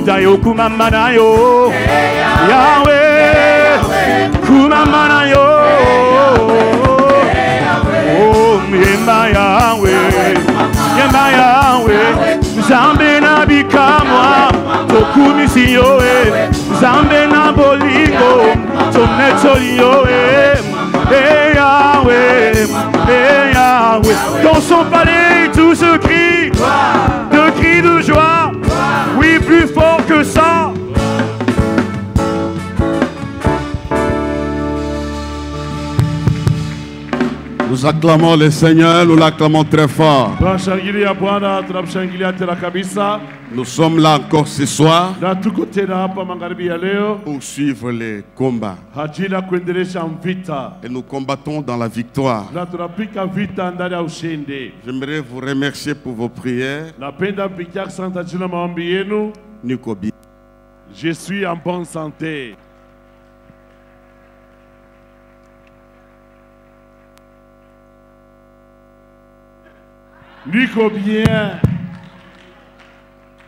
Udayo kumamanayo Yahweh kumamanayo Oh Yemba Yahweh Yemba Yahweh Zambe na bikamwa Tokumisiyo Zambe na bolingo Tonetoliyo Yahweh dans son palais tout se crie de cris de joie, oui plus fort que ça. Nous acclamons le Seigneur, nous l'acclamons très fort. Nous sommes là encore ce soir pour suivre les combats. Et nous combattons dans la victoire. J'aimerais vous remercier pour vos prières. Nikobi. Je suis en bonne santé. Niko bien.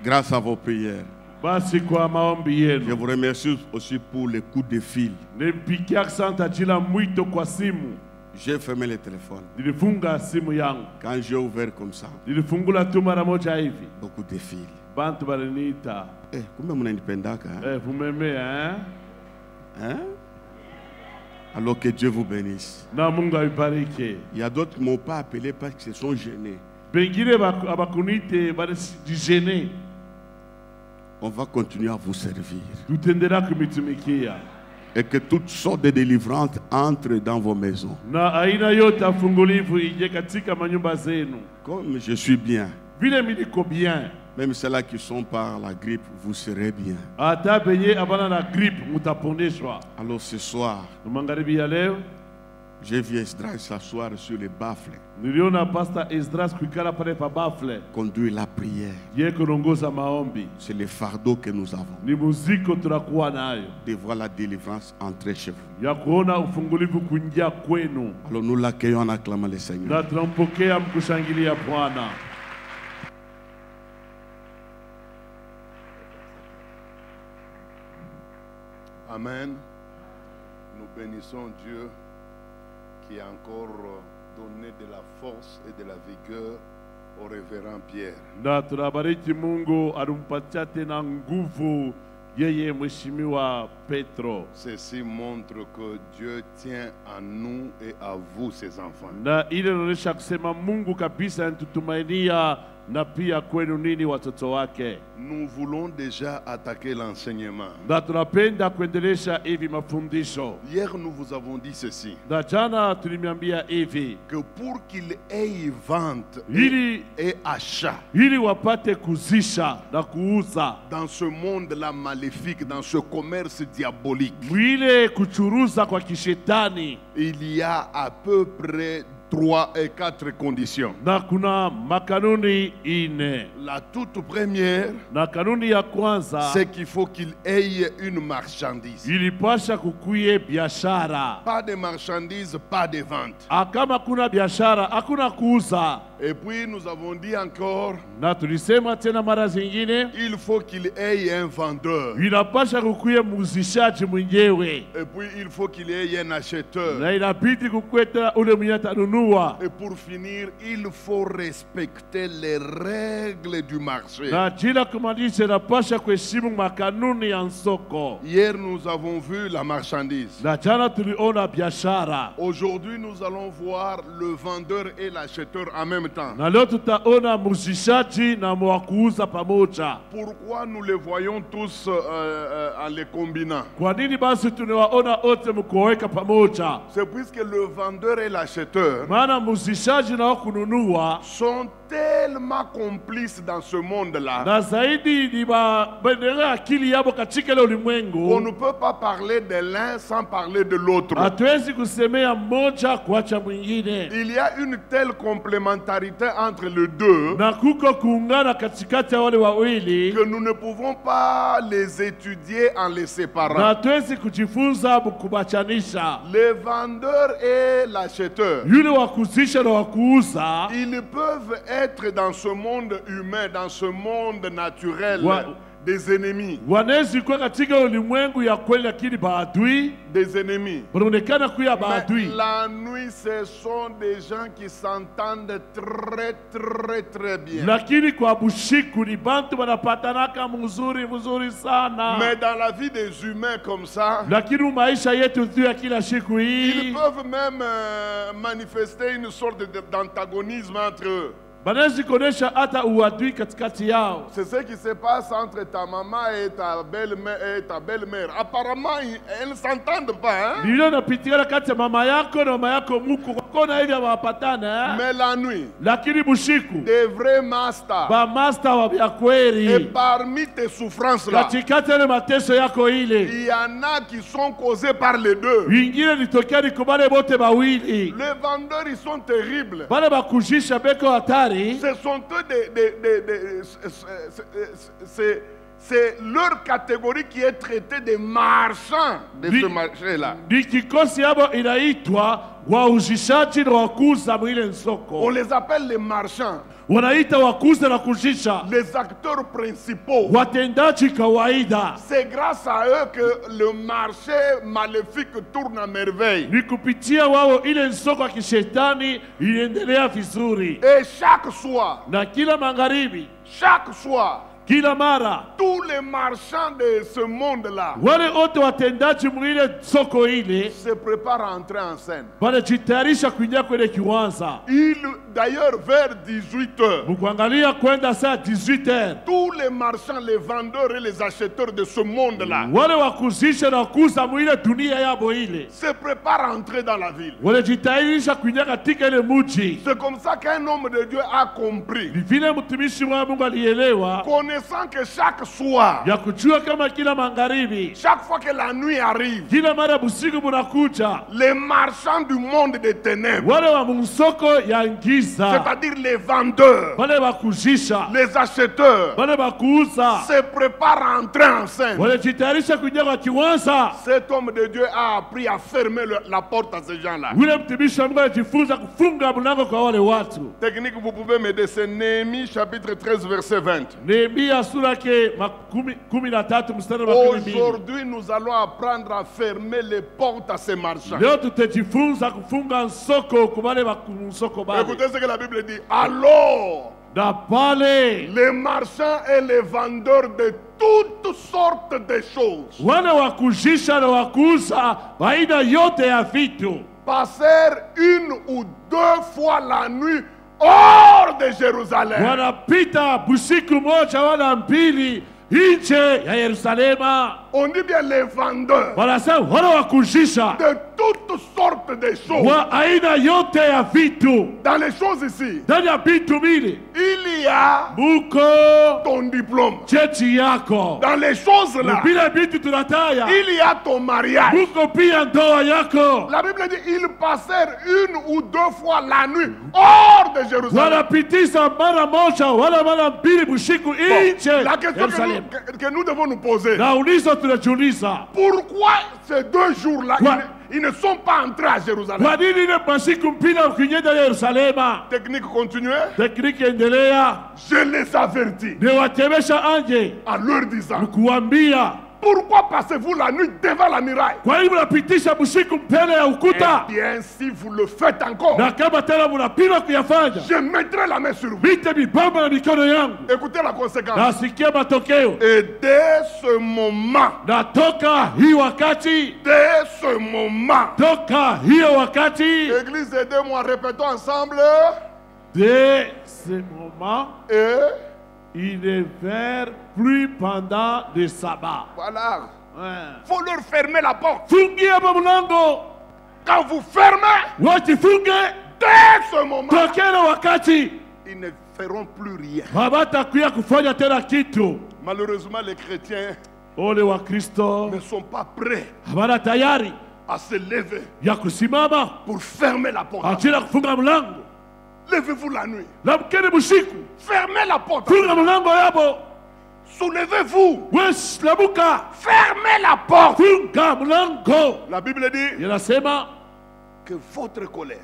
Grâce à vos prières. Je vous remercie aussi pour les coups de fil. J'ai fermé le téléphone. Quand j'ai ouvert comme ça, beaucoup de fils. Combien mon indépendant? Vous m'aimez, hein? Hein? Alors que Dieu vous bénisse. Il y a d'autres qui ne m'ont pas appelé parce qu'ils se sont gênés. On va continuer à vous servir. Et que toutes sortes de délivrances entrent dans vos maisons. Comme je suis bien. Même ceux-là qui sont par la grippe, vous serez bien. Alors ce soir, j'ai vu Esdras s'asseoir sur les baffles. Conduire la prière. C'est le fardeau que nous avons. De voir la délivrance entrer chez vous. Alors nous l'accueillons en acclamant le Seigneur. Amen. Nous bénissons Dieu qui a encore donné de la force et de la vigueur au révérend Pierre. Ceci montre que Dieu tient à nous et à vous, ses enfants. Nous voulons déjà attaquer l'enseignement. Hier nous vous avons dit ceci, que pour qu'il ait vente et achat dans ce monde-là maléfique, dans ce commerce diabolique, il y a à peu près 3 et 4 conditions. La toute première, c'est qu'il faut qu'il ait une marchandise. Pas de marchandise, pas de vente. Et puis nous avons dit encore, il faut qu'il ait un vendeur. Et puis il faut qu'il ait un acheteur. Et pour finir, il faut respecter les règles du marché. Hier, nous avons vu la marchandise. Aujourd'hui, nous allons voir le vendeur et l'acheteur en même temps. Pourquoi nous les voyons tous en les combinant? C'est puisque le vendeur et l'acheteur sont tellement complices dans ce monde-là qu'on ne peut pas parler de l'un sans parler de l'autre. Il y a une telle complémentarité entre les deux que nous ne pouvons pas les étudier en les séparant. Les vendeurs et l'acheteur, ils peuvent être dans ce monde humain, dans ce monde naturel, des ennemis. Des ennemis. Mais la nuit, ce sont des gens qui s'entendent très bien. Mais dans la vie des humains comme ça, ils peuvent même manifester une sorte d'antagonisme entre eux. C'est ce qui se passe entre ta maman et ta belle-mère. Apparemment, elles ne s'entendent pas. Hein? Mais la nuit, des vrais masters. Et parmi tes souffrances là, il y en a qui sont causées par les deux. Les vendeurs, ils sont terribles. Ce sont eux c'est leur catégorie qui est traitée des marchands de ce marché-là. On les appelle les marchands. Les acteurs principaux. C'est grâce à eux que le marché maléfique tourne à merveille. Et chaque soir, tous les marchands de ce monde-là se préparent à entrer en scène. D'ailleurs, vers 18h, tous les marchands, les vendeurs et les acheteurs de ce monde-là se préparent à entrer dans la ville. C'est comme ça qu'un homme de Dieu a compris, connaissant que chaque soir, chaque fois que la nuit arrive, les marchands du monde des ténèbres, c'est-à-dire les vendeurs, les acheteurs, se préparent à entrer en scène. Cet homme de Dieu a appris à fermer la porte à ces gens-là. Technique, vous pouvez m'aider, c'est Néhémie chapitre 13 verset 20. Aujourd'hui, nous allons apprendre à fermer les portes à ces marchands. Écoutez ce que la Bible dit. Alors, les marchands et les vendeurs de toutes sortes de choses passèrent une ou deux fois la nuit hors de Jérusalem. On dit bien les vendeurs de toutes sortes de choses. Dans les choses ici, il y a ton diplôme. Dans les choses là, il y a ton mariage. La Bible dit ils passèrent une ou deux fois la nuit hors de Jérusalem. La question que nous devons nous poser, pourquoi ces 2 jours-là, ils ne sont pas entrés à Jérusalem? Technique continuée. Je les avertis en leur disant, pourquoi passez-vous la nuit devant la muraille? Eh bien, si vous le faites encore, je mettrai la main sur vous. Écoutez la conséquence. Et dès ce moment, Église, aidez-moi, répétons ensemble. Dès ce moment, ils ne vinrent plus pendant le sabbat. Voilà. Faut leur fermer la porte. Quand vous fermez, dès ce moment, ils ne feront plus rien. Malheureusement, les chrétiens ne sont pas prêts à se lever pour fermer la porte. Levez-vous la nuit. Fermez la porte. Soulevez-vous. Fermez la porte. La Bible dit que votre colère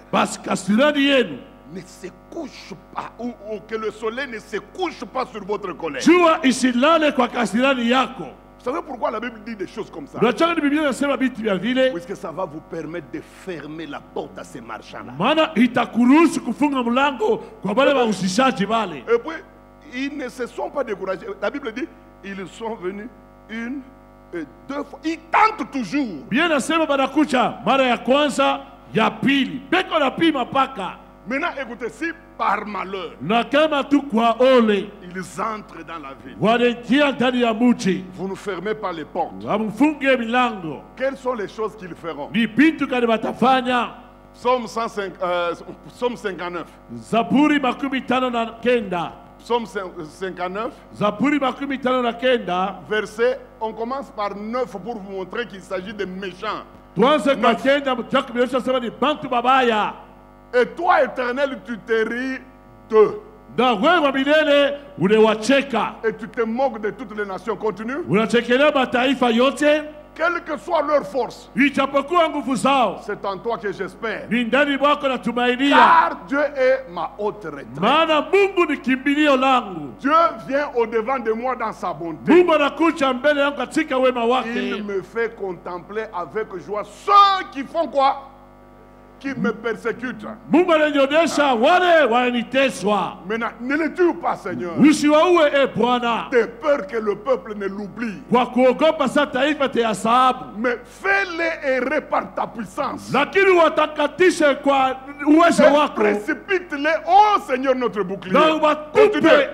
ne se couche pas, ou que le soleil ne se couche pas sur votre colère. Jua isilale kwa kasirani yako. Vous savez pourquoi la Bible dit des choses comme ça? Puisque ça va vous permettre de fermer la porte à ces marchands-là. Et puis, ils ne se sont pas découragés. La Bible dit, ils sont venus une et deux fois. Ils tentent toujours. Maintenant, écoutez, si par malheur, ils entrent dans la ville, vous ne fermez pas les portes. Quelles sont les choses qu'ils feront? Psaume 59. Psaume 59. Verset, on commence par 9 pour vous montrer qu'il s'agit de méchants. Et toi, Éternel, tu te ris d'eux. Et tu te moques de toutes les nations. Continue. Quelle que soit leur force, c'est en toi que j'espère. Car Dieu est ma haute retraite. Dieu vient au-devant de moi dans sa bonté. Il me fait contempler avec joie ceux qui font quoi? Qui me persécutent. Maintenant, ne les tue pas, Seigneur. De peur que le peuple ne l'oublie. Mais fais-les errer par ta puissance. Et précipite-les, oh Seigneur notre bouclier. Continuez.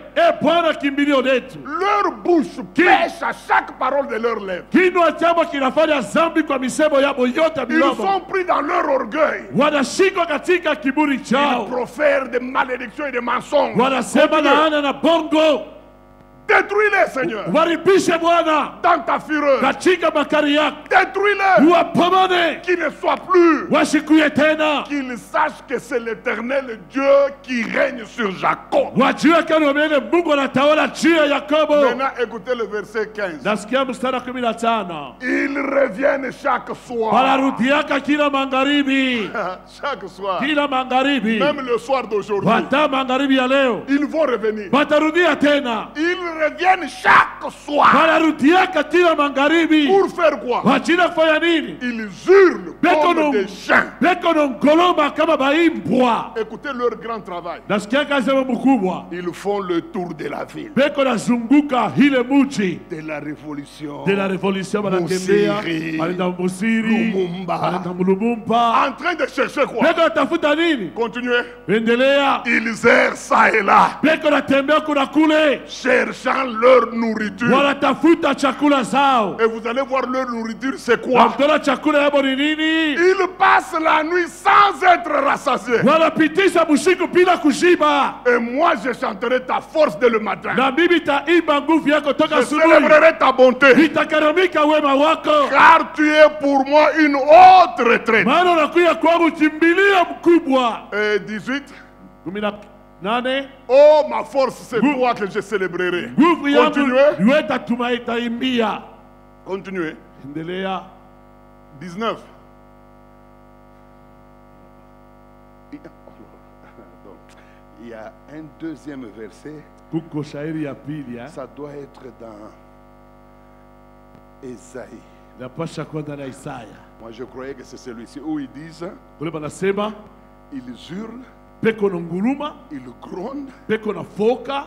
Leur bouche pêche à chaque parole de leurs lèvres. Ils sont pris dans leur orgueil. Ils profèrent des malédictions et des mensonges. Détruis-les, Seigneur. Dans ta fureur. Détruis-les. Qu'ils ne soient plus. Qu'ils sachent que c'est l'Éternel Dieu qui règne sur Jacob. Maintenant, écoutez le verset 15. Ils reviennent chaque soir. Chaque soir. Même le soir d'aujourd'hui. Ils vont revenir. Ils reviennent chaque soir. Pour faire quoi? Ils hurlent comme des chiens. Écoutez leur grand travail. Ils font le tour de la ville. De la révolution. Lumumba. En train de chercher quoi? Continuez. Ils errent ça et là. Cherchant leur nourriture. Et vous allez voir leur nourriture, c'est quoi? Ils passent la nuit sans être rassasiés. Et moi, je chanterai ta force dès le matin. Je célébrerai ta bonté. Car tu es pour moi une haute retraite. Et 18. Oh, ma force, c'est toi que je célébrerai. Continuez. 19. Il y a un deuxième verset. Ça doit être dans Ésaïe. Moi, je croyais que c'est celui-ci où ils disent, ils hurlent, ils grondent,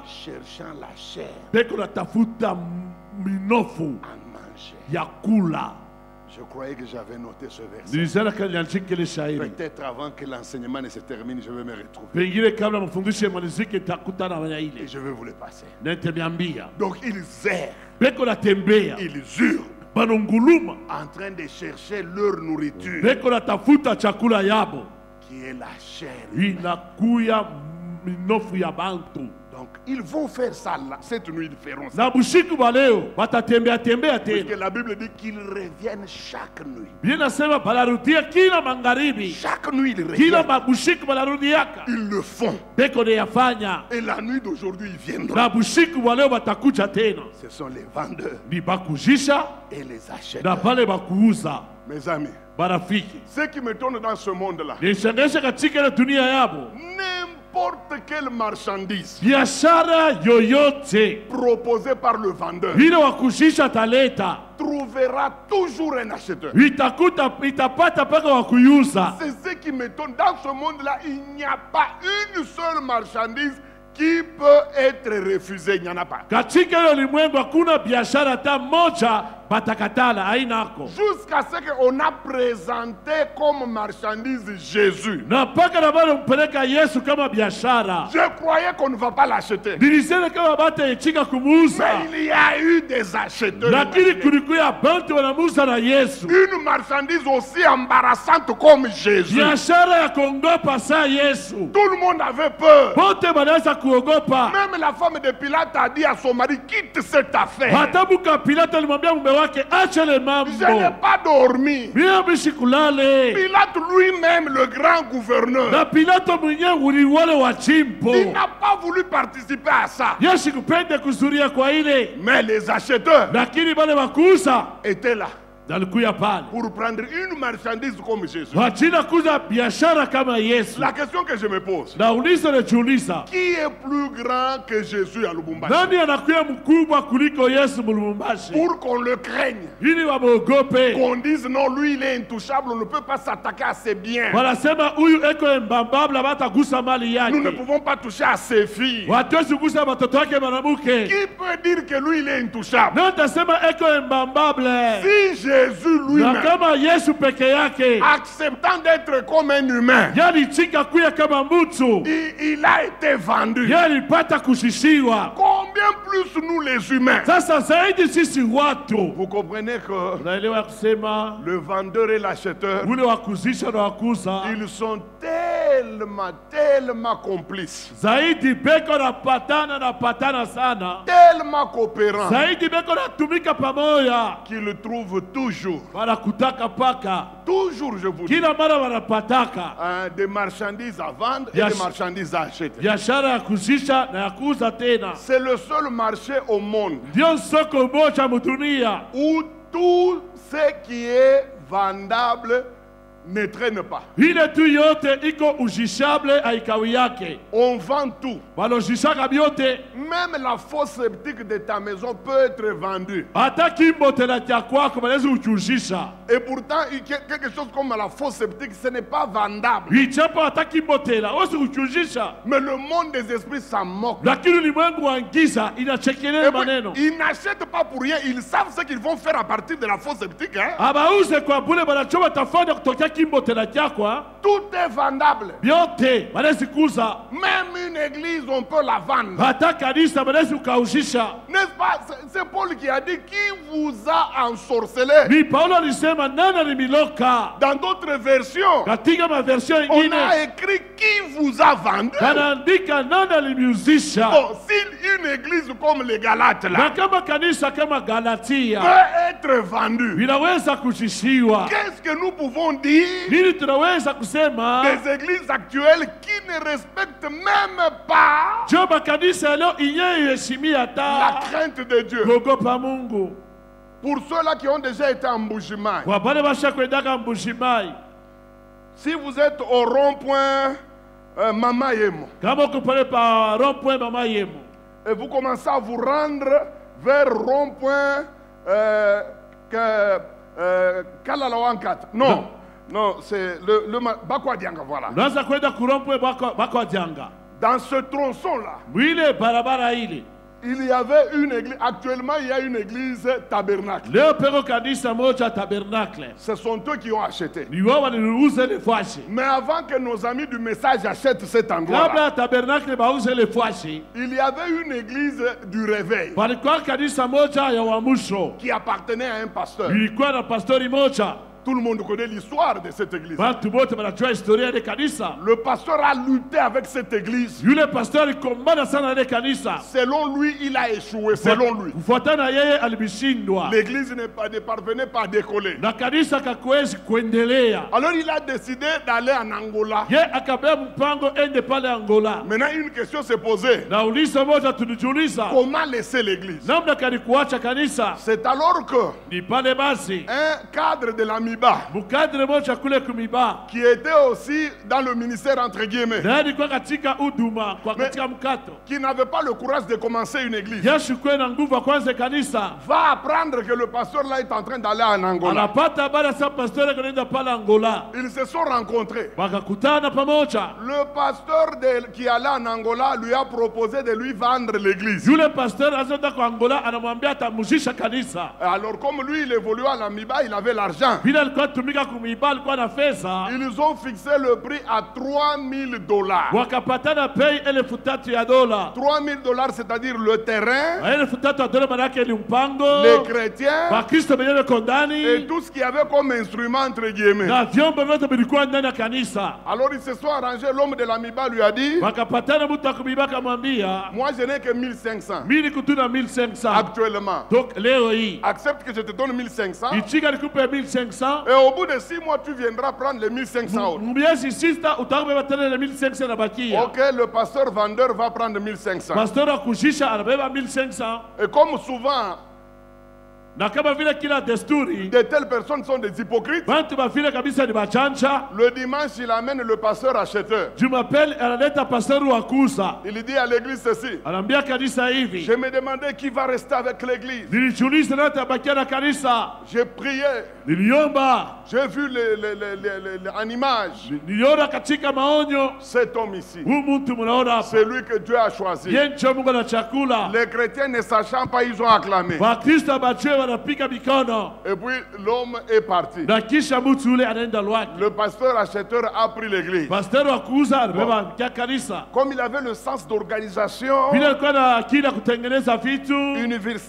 cherchant la chair à manger. Je croyais que j'avais noté ce verset. Peut-être avant que l'enseignement ne se termine, je vais me retrouver. Et je vais vous le passer. Donc ils errent, ils hurlent, en train de chercher leur nourriture, qui est la chair. Donc ils vont faire ça là. Cette nuit ils feront ça. Parce que la Bible dit qu'ils reviennent chaque nuit. Chaque nuit ils reviennent. Ils le font. Et la nuit d'aujourd'hui ils viendront. Ce sont les vendeurs et les acheteurs. Mes amis, ce qui me tourne dans ce monde là, n'importe quelle marchandise biashara yoyote proposée par le vendeur vile wakushisha taleta trouvera toujours un acheteur. Itapata paka wakuyuza. C'est ce qui m'étonne. Dans ce monde-là, il n'y a pas une seule marchandise qui peut être refusée. Il n'y en a pas. Katika ulimwengu hakuna biashara hata moja batakatala ainako. Jusqu'à ce qu'on a présenté comme marchandise Jésus. Na paka na bado mpeleka Yesu kama biashara. Je croyais qu'on ne va pas l'acheter. Dilisele kama bata ichika kumuuza. Mais il y a eu des acheteurs. Lakini kulikuwa bantu wanamuuza na Yesu. Une marchandise aussi embarrassante comme Jésus. Biashara ya kuogopa sa Yesu. Tout le monde avait peur. Bote banaanza kuogopa. Même la femme de Pilate a dit à son mari, quitte cette affaire. Hatabuka Pilate alimwambia mume wake acha le mambo. Je n'ai pas dormi. Pilate lui-même, le grand gouverneur, na Pilate mwenyewe uliwale wa chimpo. Il n'a pas voulu participer à ça. Yesu kupende kuzuria kwa ile. Mais les acheteurs lakini wale wakuuza étaient là. Pour prendre une marchandise comme Jésus. La question que je me pose, qui est plus grand que Jésus à Lubumbashi? Pour qu'on le craigne, qu'on dise non, lui il est intouchable, on ne peut pas s'attaquer à ses biens. Nous ne pouvons pas toucher à ses filles. Qui peut dire que lui il est intouchable? Si Jésus lui-même, acceptant d'être comme un humain, il a été vendu. Combien plus nous les humains? Vous comprenez que le vendeur et l'acheteur, ils sont tellement complices, tellement coopérants, qu'ils trouvent toujours, je vous dis, des marchandises à vendre et des marchandises à acheter. C'est le seul marché au monde où tout ce qui est vendable ne traîne pas. On vend tout. Même la fosse septique de ta maison peut être vendue. Et pourtant, quelque chose comme la fosse septique, ce n'est pas vendable. Mais le monde des esprits s'en moque. Ils n'achètent pas pour rien. Ils savent ce qu'ils vont faire à partir de la fosse septique. Hein? Tout est vendable. Même une église, on peut la vendre. N'est-ce pas? C'est Paul qui a dit qui vous a ensorcelé. Dans d'autres versions, on a écrit qui vous a vendu. Bon, si une église comme les Galates là peut être vendue, qu'est-ce que nous pouvons dire des églises actuelles qui ne respectent même pas la crainte de Dieu? Pour ceux-là qui ont déjà été en Mbujimayi, si vous êtes au rond-point Mama Yemo et vous commencez à vous rendre vers rond-point Kalalawankat, non, c'est le Bakwa Dianga, voilà. Dans ce tronçon-là, il y avait une église. Actuellement, il y a une église tabernacle. Ce sont eux qui ont acheté. Mais avant que nos amis du message achètent cet endroit-là, il y avait une église du réveil qui appartenait à un pasteur. Tout le monde connaît l'histoire de cette église. Le pasteur a lutté avec cette église. Selon lui, il a échoué. Selon lui, l'église ne parvenait pas à décoller. Alors il a décidé d'aller en Angola. Maintenant, une question s'est posée. Comment laisser l'église? C'est alors que un cadre de la mission Kumiba, qui était aussi dans le ministère entre guillemets, mais qui n'avait pas le courage de commencer une église, va apprendre que le pasteur là est en train d'aller en Angola. Ils se sont rencontrés. Le pasteur qui allait en Angola lui a proposé de lui vendre l'église. Alors comme lui il évoluait à l'Amiba, il avait l'argent. Ils ont fixé le prix à $3,000. $3,000, c'est-à-dire le terrain, les chrétiens et tout ce qu'il y avait comme instrument entre guillemets. Alors ils se sont arrangés, l'homme de l'Amiba lui a dit, moi je n'ai que 1500 actuellement. Accepte que je te donne 1500 et au bout de 6 mois tu viendras prendre les 1500 autres. Ok, le pasteur vendeur va prendre 1500. Et comme souvent de telles personnes sont des hypocrites, le dimanche il amène le pasteur acheteur. Il dit à l'église ceci, je me demandais qui va rester avec l'église. J'ai prié, j'ai vu en image cet homme ici, c'est lui que Dieu a choisi. Les chrétiens ne sachant pas, ils ont acclamé. Et puis l'homme est parti. Le pasteur acheteur a pris l'église. Comme il avait le sens d'organisation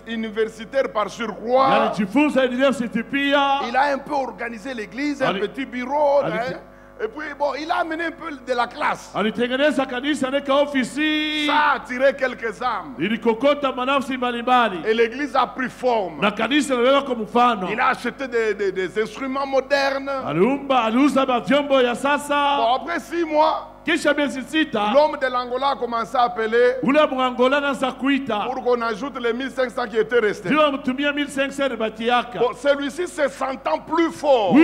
universitaire par surcroît, il a un peu organisé l'église, un petit bureau. Et puis bon, il a amené un peu de la classe. Ça a attiré quelques âmes. Et l'église a pris forme. Il a acheté des instruments modernes. Bon, après 6 mois, l'homme de l'Angola a commencé à appeler pour qu'on ajoute les 1500 qui étaient restés. Bon, celui-ci se sentant plus fort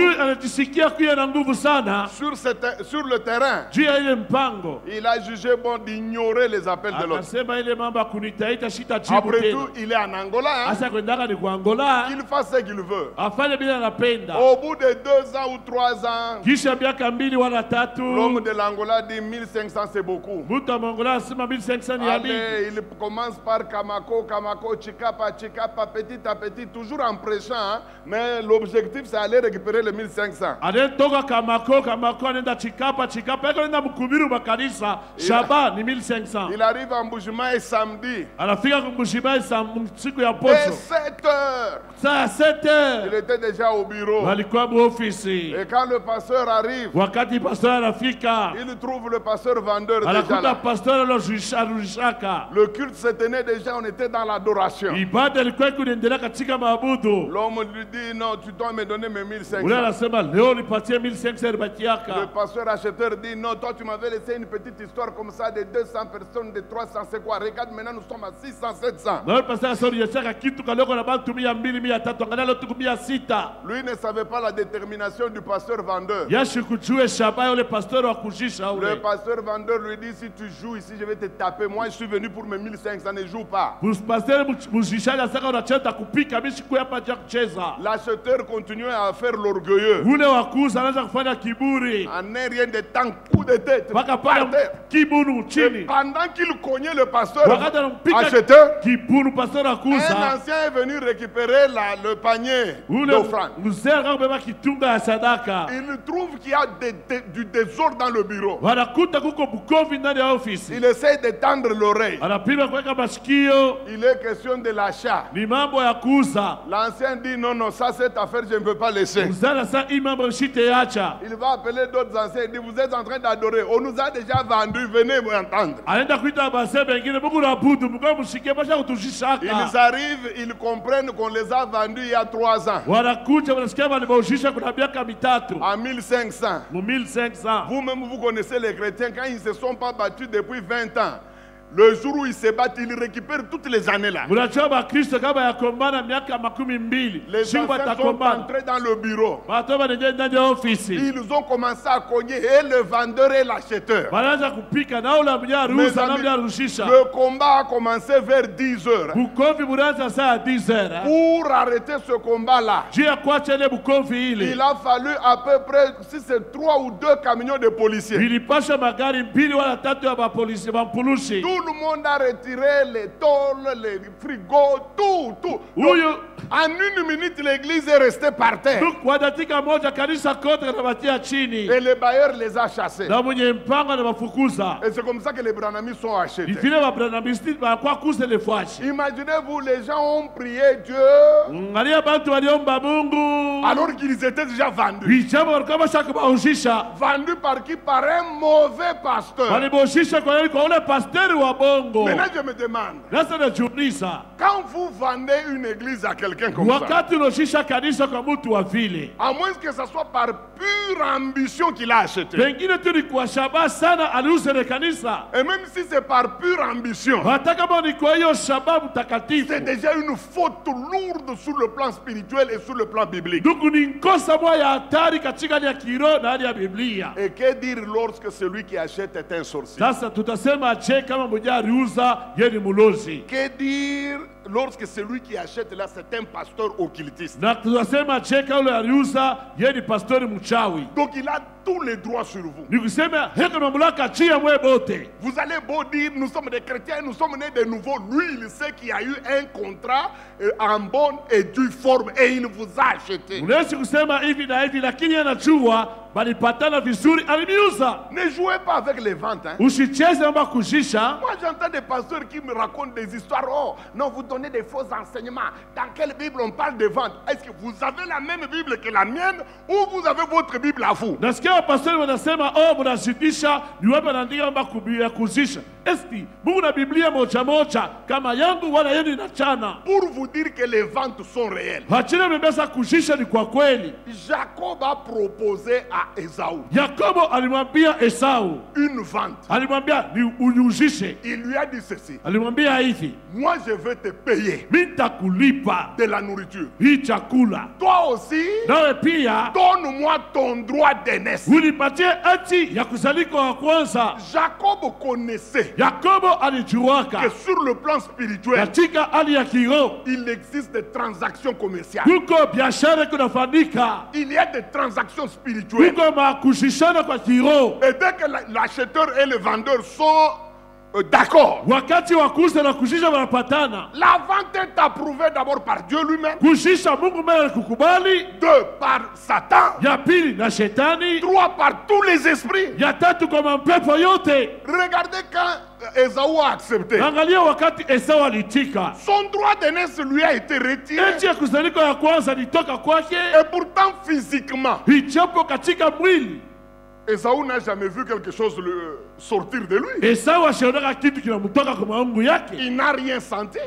sur le terrain, il a jugé bon d'ignorer les appels de l'autre. Après tout, il est en Angola, qu'il fasse ce qu'il veut. Au bout de 2 ans ou 3 ans, l'homme de l'Angola dit 1500 c'est beaucoup. Allez, il commence par Kamako, Chikapa, petit à petit, toujours en prêchant, mais l'objectif c'est aller récupérer les 1500. Il arrive à Mbujimaï samedi. Et 7 heures, il était déjà au bureau. Et quand le pasteur arrive, il trouve le pasteur vendeur déjà là. Le culte se tenait déjà, on était dans l'adoration. L'homme lui dit non, tu dois me donner mes 1500. Le pasteur acheteur dit non, toi tu m'avais laissé une petite histoire comme ça de 200 personnes, de 300, c'est quoi? Regarde maintenant nous sommes à 600, 700. Lui ne savait pas la détermination du pasteur vendeur. Le pasteur vendeur lui dit si tu joues ici je vais te taper. Moi je suis venu pour mes 1500, ne joue pas. L'acheteur continuait à faire l'orgueilleux. En rien de temps, coup de tête. Et pendant qu'il cognait le pasteur acheteur, un ancien est venu récupérer le panier d'offrande. Il trouve qu'il y a du désordre dans le bureau. Il essaie d'étendre l'oreille. Il est question de l'achat. L'ancien dit non, non, ça cette affaire je ne veux pas laisser. Il va appeler d'autres anciens et dit vous êtes en train d'adorer. On nous a déjà vendu, venez vous entendre. Ils arrivent, ils comprennent qu'on les a vendus il y a 3 ans. À 1500. Vous-même vous connaissez les chrétiens quand ils ne se sont pas battus depuis 20 ans. Le jour où ils se battent, ils récupèrent toutes les années là. Les anciens sont entrés dans le bureau. Ils ont commencé à cogner et le vendeur et l'acheteur. Le combat a commencé vers 10 heures. Pour arrêter ce combat-là, il a fallu à peu près, si c'est 3 ou 2 camions de policiers. Tout le monde a retiré les tôles, les frigos, tout. En 1 minute, l'église est restée par terre. Et le bailleur les a chassés. Et c'est comme ça que les Branamis sont achetés. Imaginez-vous, les gens ont prié Dieu alors qu'ils étaient déjà vendus. Vendus par qui? Par un mauvais pasteur. Maintenant, je me demande, quand vous vendez une église à quelqu'un comme ça, à moins que ce soit par pure ambition qu'il a acheté, et même si c'est par pure ambition, c'est déjà une faute lourde sur le plan spirituel et sur le plan biblique. Et que dire lorsque celui qui achète est un sorcier? Que dire lorsque celui qui achète là c'est un pasteur occultiste? Donc il a tous les droits sur vous. Vous allez beau dire nous sommes des chrétiens, nous sommes nés de nouveau. Lui il sait qu'il y a eu un contrat en bonne et due forme et il vous a acheté. Ne jouez pas avec les ventes. Moi j'entends des pasteurs qui me racontent des histoires. Oh non, vous donnez des faux enseignements. Dans quelle Bible on parle de vente? Est-ce que vous avez la même Bible que la mienne ou vous avez votre Bible à vous? Pour vous dire que les ventes sont réelles, Jacob a proposé à Esaü une vente. Il lui a dit ceci: moi je vais te payer de la nourriture. Toi aussi, donne-moi ton droit d'aînesse. Jacob connaissait que sur le plan spirituel, il existe des transactions commerciales. Il y a des transactions spirituelles. Et dès que l'acheteur et le vendeur sont d'accord, la vente est approuvée d'abord par Dieu lui-même, 2 par Satan, 3 par tous les esprits. Regardez quand Esaü a accepté, son droit d'aînesse lui a été retiré. Et pourtant physiquement, Esaü n'a jamais vu quelque chose sortir de lui. Il n'a rien senti.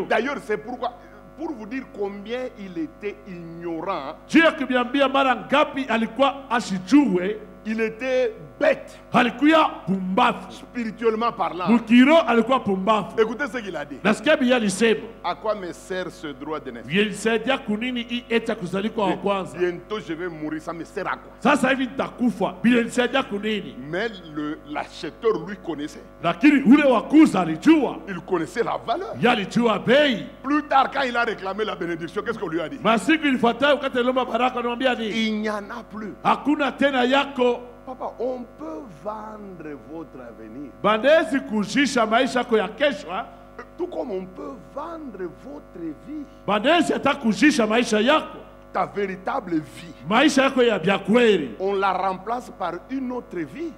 D'ailleurs, c'est pourquoi, pour vous dire combien il était ignorant, il était bête, spirituellement parlant. Écoutez ce qu'il a dit: à quoi me sert ce droit d'aînesse? Bientôt je vais mourir, ça me sert à quoi? Mais l'acheteur lui connaissait. Il connaissait la valeur. Plus tard, quand il a réclamé la bénédiction, qu'est-ce qu'on lui a dit? Il n'y en a plus. Papa, on peut vendre votre avenir. Tout comme on peut vendre votre vie. Ta véritable vie, on la remplace par une autre vie.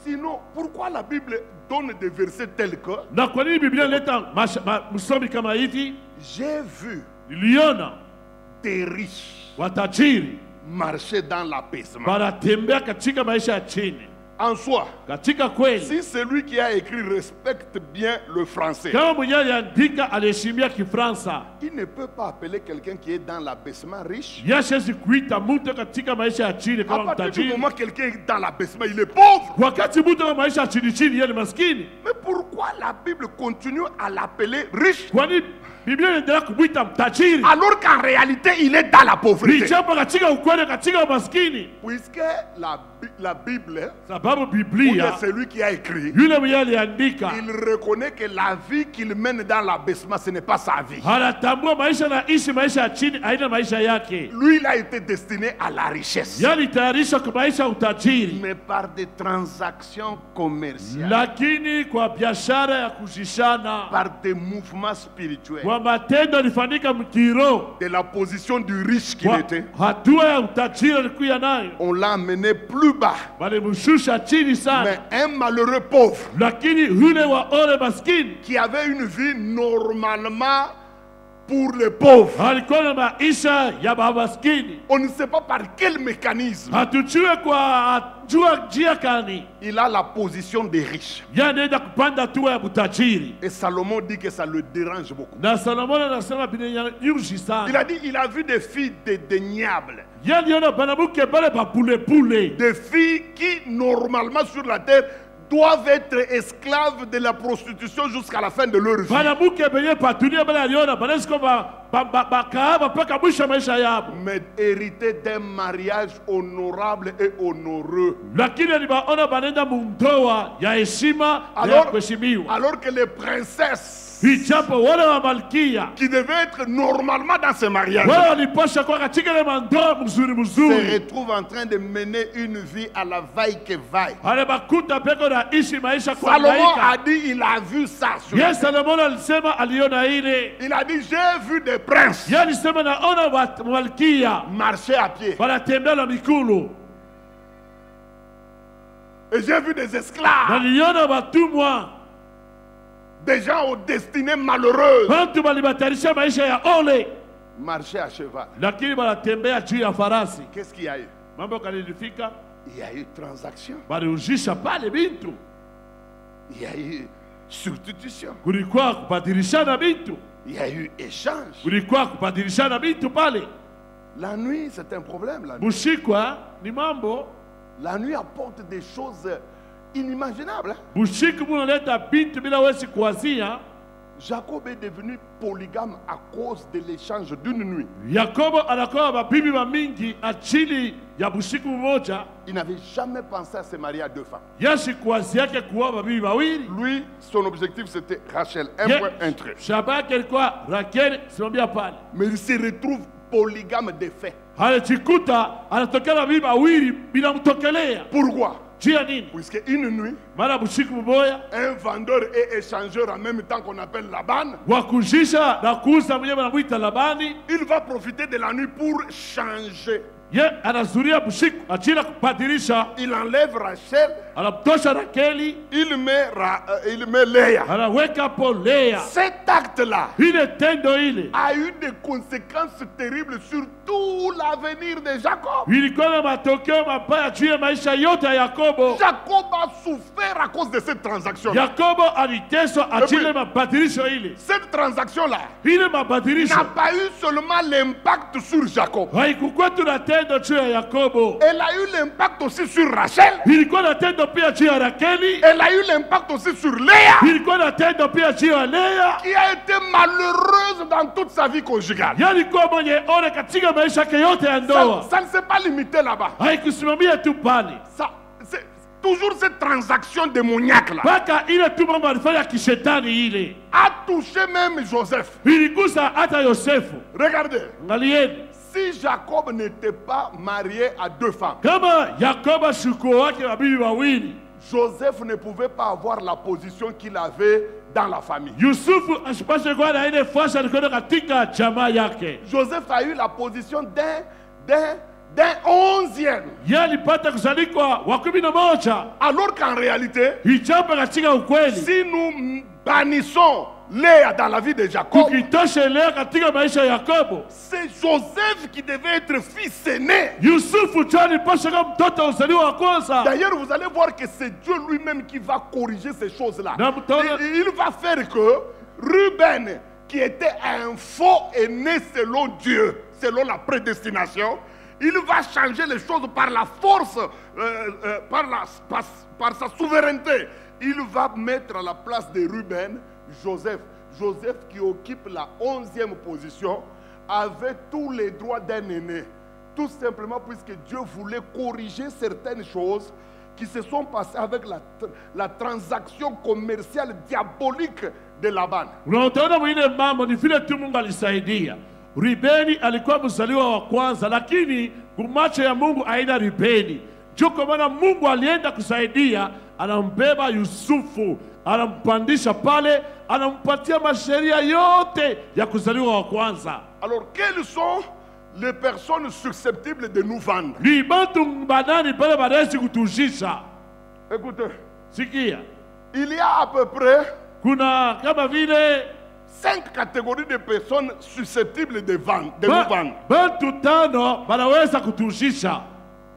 Sinon, pourquoi la Bible donne des versets tels que j'ai vu des riches marcher dans l'apaisement, en soi, si celui qui a écrit respecte bien le français, il ne peut pas appeler quelqu'un qui est dans l'abaissement riche. À partir du moment où quelqu'un est dans l'abaissement, il est pauvre. Mais pourquoi la Bible continue à l'appeler riche alors qu'en réalité il est dans la pauvreté? Puisque la Bible, celui qui a écrit, il reconnaît que la vie qu'il mène dans l'abaissement, ce n'est pas sa vie. Lui, il a été destiné à la richesse, mais par des transactions commerciales, par des mouvements spirituels, de la position du riche qu'il était, on l'a amené plus bas. Mais un malheureux pauvre qui avait une vie normalement pour les pauvres, on ne sait pas par quel mécanisme il a la position des riches. Et Salomon dit que ça le dérange beaucoup. Il a dit il a vu des filles dédaignables, des filles qui normalement sur la terre doivent être esclaves de la prostitution jusqu'à la fin de leur vie, mais hériter d'un mariage honorable et honoreux. Alors que les princesses qui devaient être normalement dans ce mariage se retrouvent en train de mener une vie à la vaille-que-vaille. Salomon a dit il a vu ça sur il a dit j'ai vu des princes marcher à pied, et j'ai vu des esclaves, des gens aux destinées malheureuses, marcher à cheval. Qu'est-ce qu'il y a eu? Il y a eu transaction, il y a eu substitution, il y a eu échange. La nuit, c'est un problème. La nuit apporte des choses inimaginables. Jacob est devenu polygame à cause de l'échange d'une nuit. Il n'avait jamais pensé à se marier à deux femmes. Lui, son objectif c'était Rachel, un point, un trait. Mais il se retrouve polygame de fait. Pourquoi? Puisque une nuit, un vendeur et échangeur en même temps qu'on appelle Laban, il va profiter de la nuit pour changer. Il enlève Rachel, il met Léa. Cet acte-là a eu des conséquences terribles sur tout l'avenir de Jacob. Jacob a souffert à cause de cette transaction. Cette transaction-là n'a pas eu seulement l'impact sur Jacob, elle a eu l'impact aussi sur Rachel, elle a eu l'impact aussi sur Léa, qui a été malheureuse dans toute sa vie conjugale. Ça ne s'est pas limité là-bas. C'est toujours cette transaction démoniaque là a touché même Joseph. Regardez, si Jacob n'était pas marié à deux femmes, Joseph ne pouvait pas avoir la position qu'il avait dans la famille. Joseph a eu la position d'un 11e. Alors qu'en réalité, si nous bannissons Léa dans la vie de Jacob, c'est Joseph qui devait être fils aîné. D'ailleurs, vous allez voir que c'est Dieu lui-même qui va corriger ces choses-là. Il va faire que Ruben, qui était un faux aîné selon Dieu, selon la prédestination, il va changer les choses par la force, par sa souveraineté. Il va mettre à la place de Ruben, Joseph. Joseph qui occupe la 11e position avait tous les droits d'un aîné. Tout simplement puisque Dieu voulait corriger certaines choses qui se sont passées avec la transaction commerciale diabolique de Laban. Rubeni alikuwa mzaliwa wa kwanza, lakini kumacho ya Mungu haina Rubeni. Kwa maana Mungu alienda kusaidia, anambeba Yusufu, anampandisha pale, anampatia masheria yote ya kuzaliwa wa kwanza. Alors, quelles sont les personnes susceptibles de nous vendre? Ni bantu banani pale baresi kutujisha. Écoutez, sikia, il y a à peu près kuna kama vile 5 catégories de personnes susceptibles de nous vendre. Bantu tano banaweza kutujisha.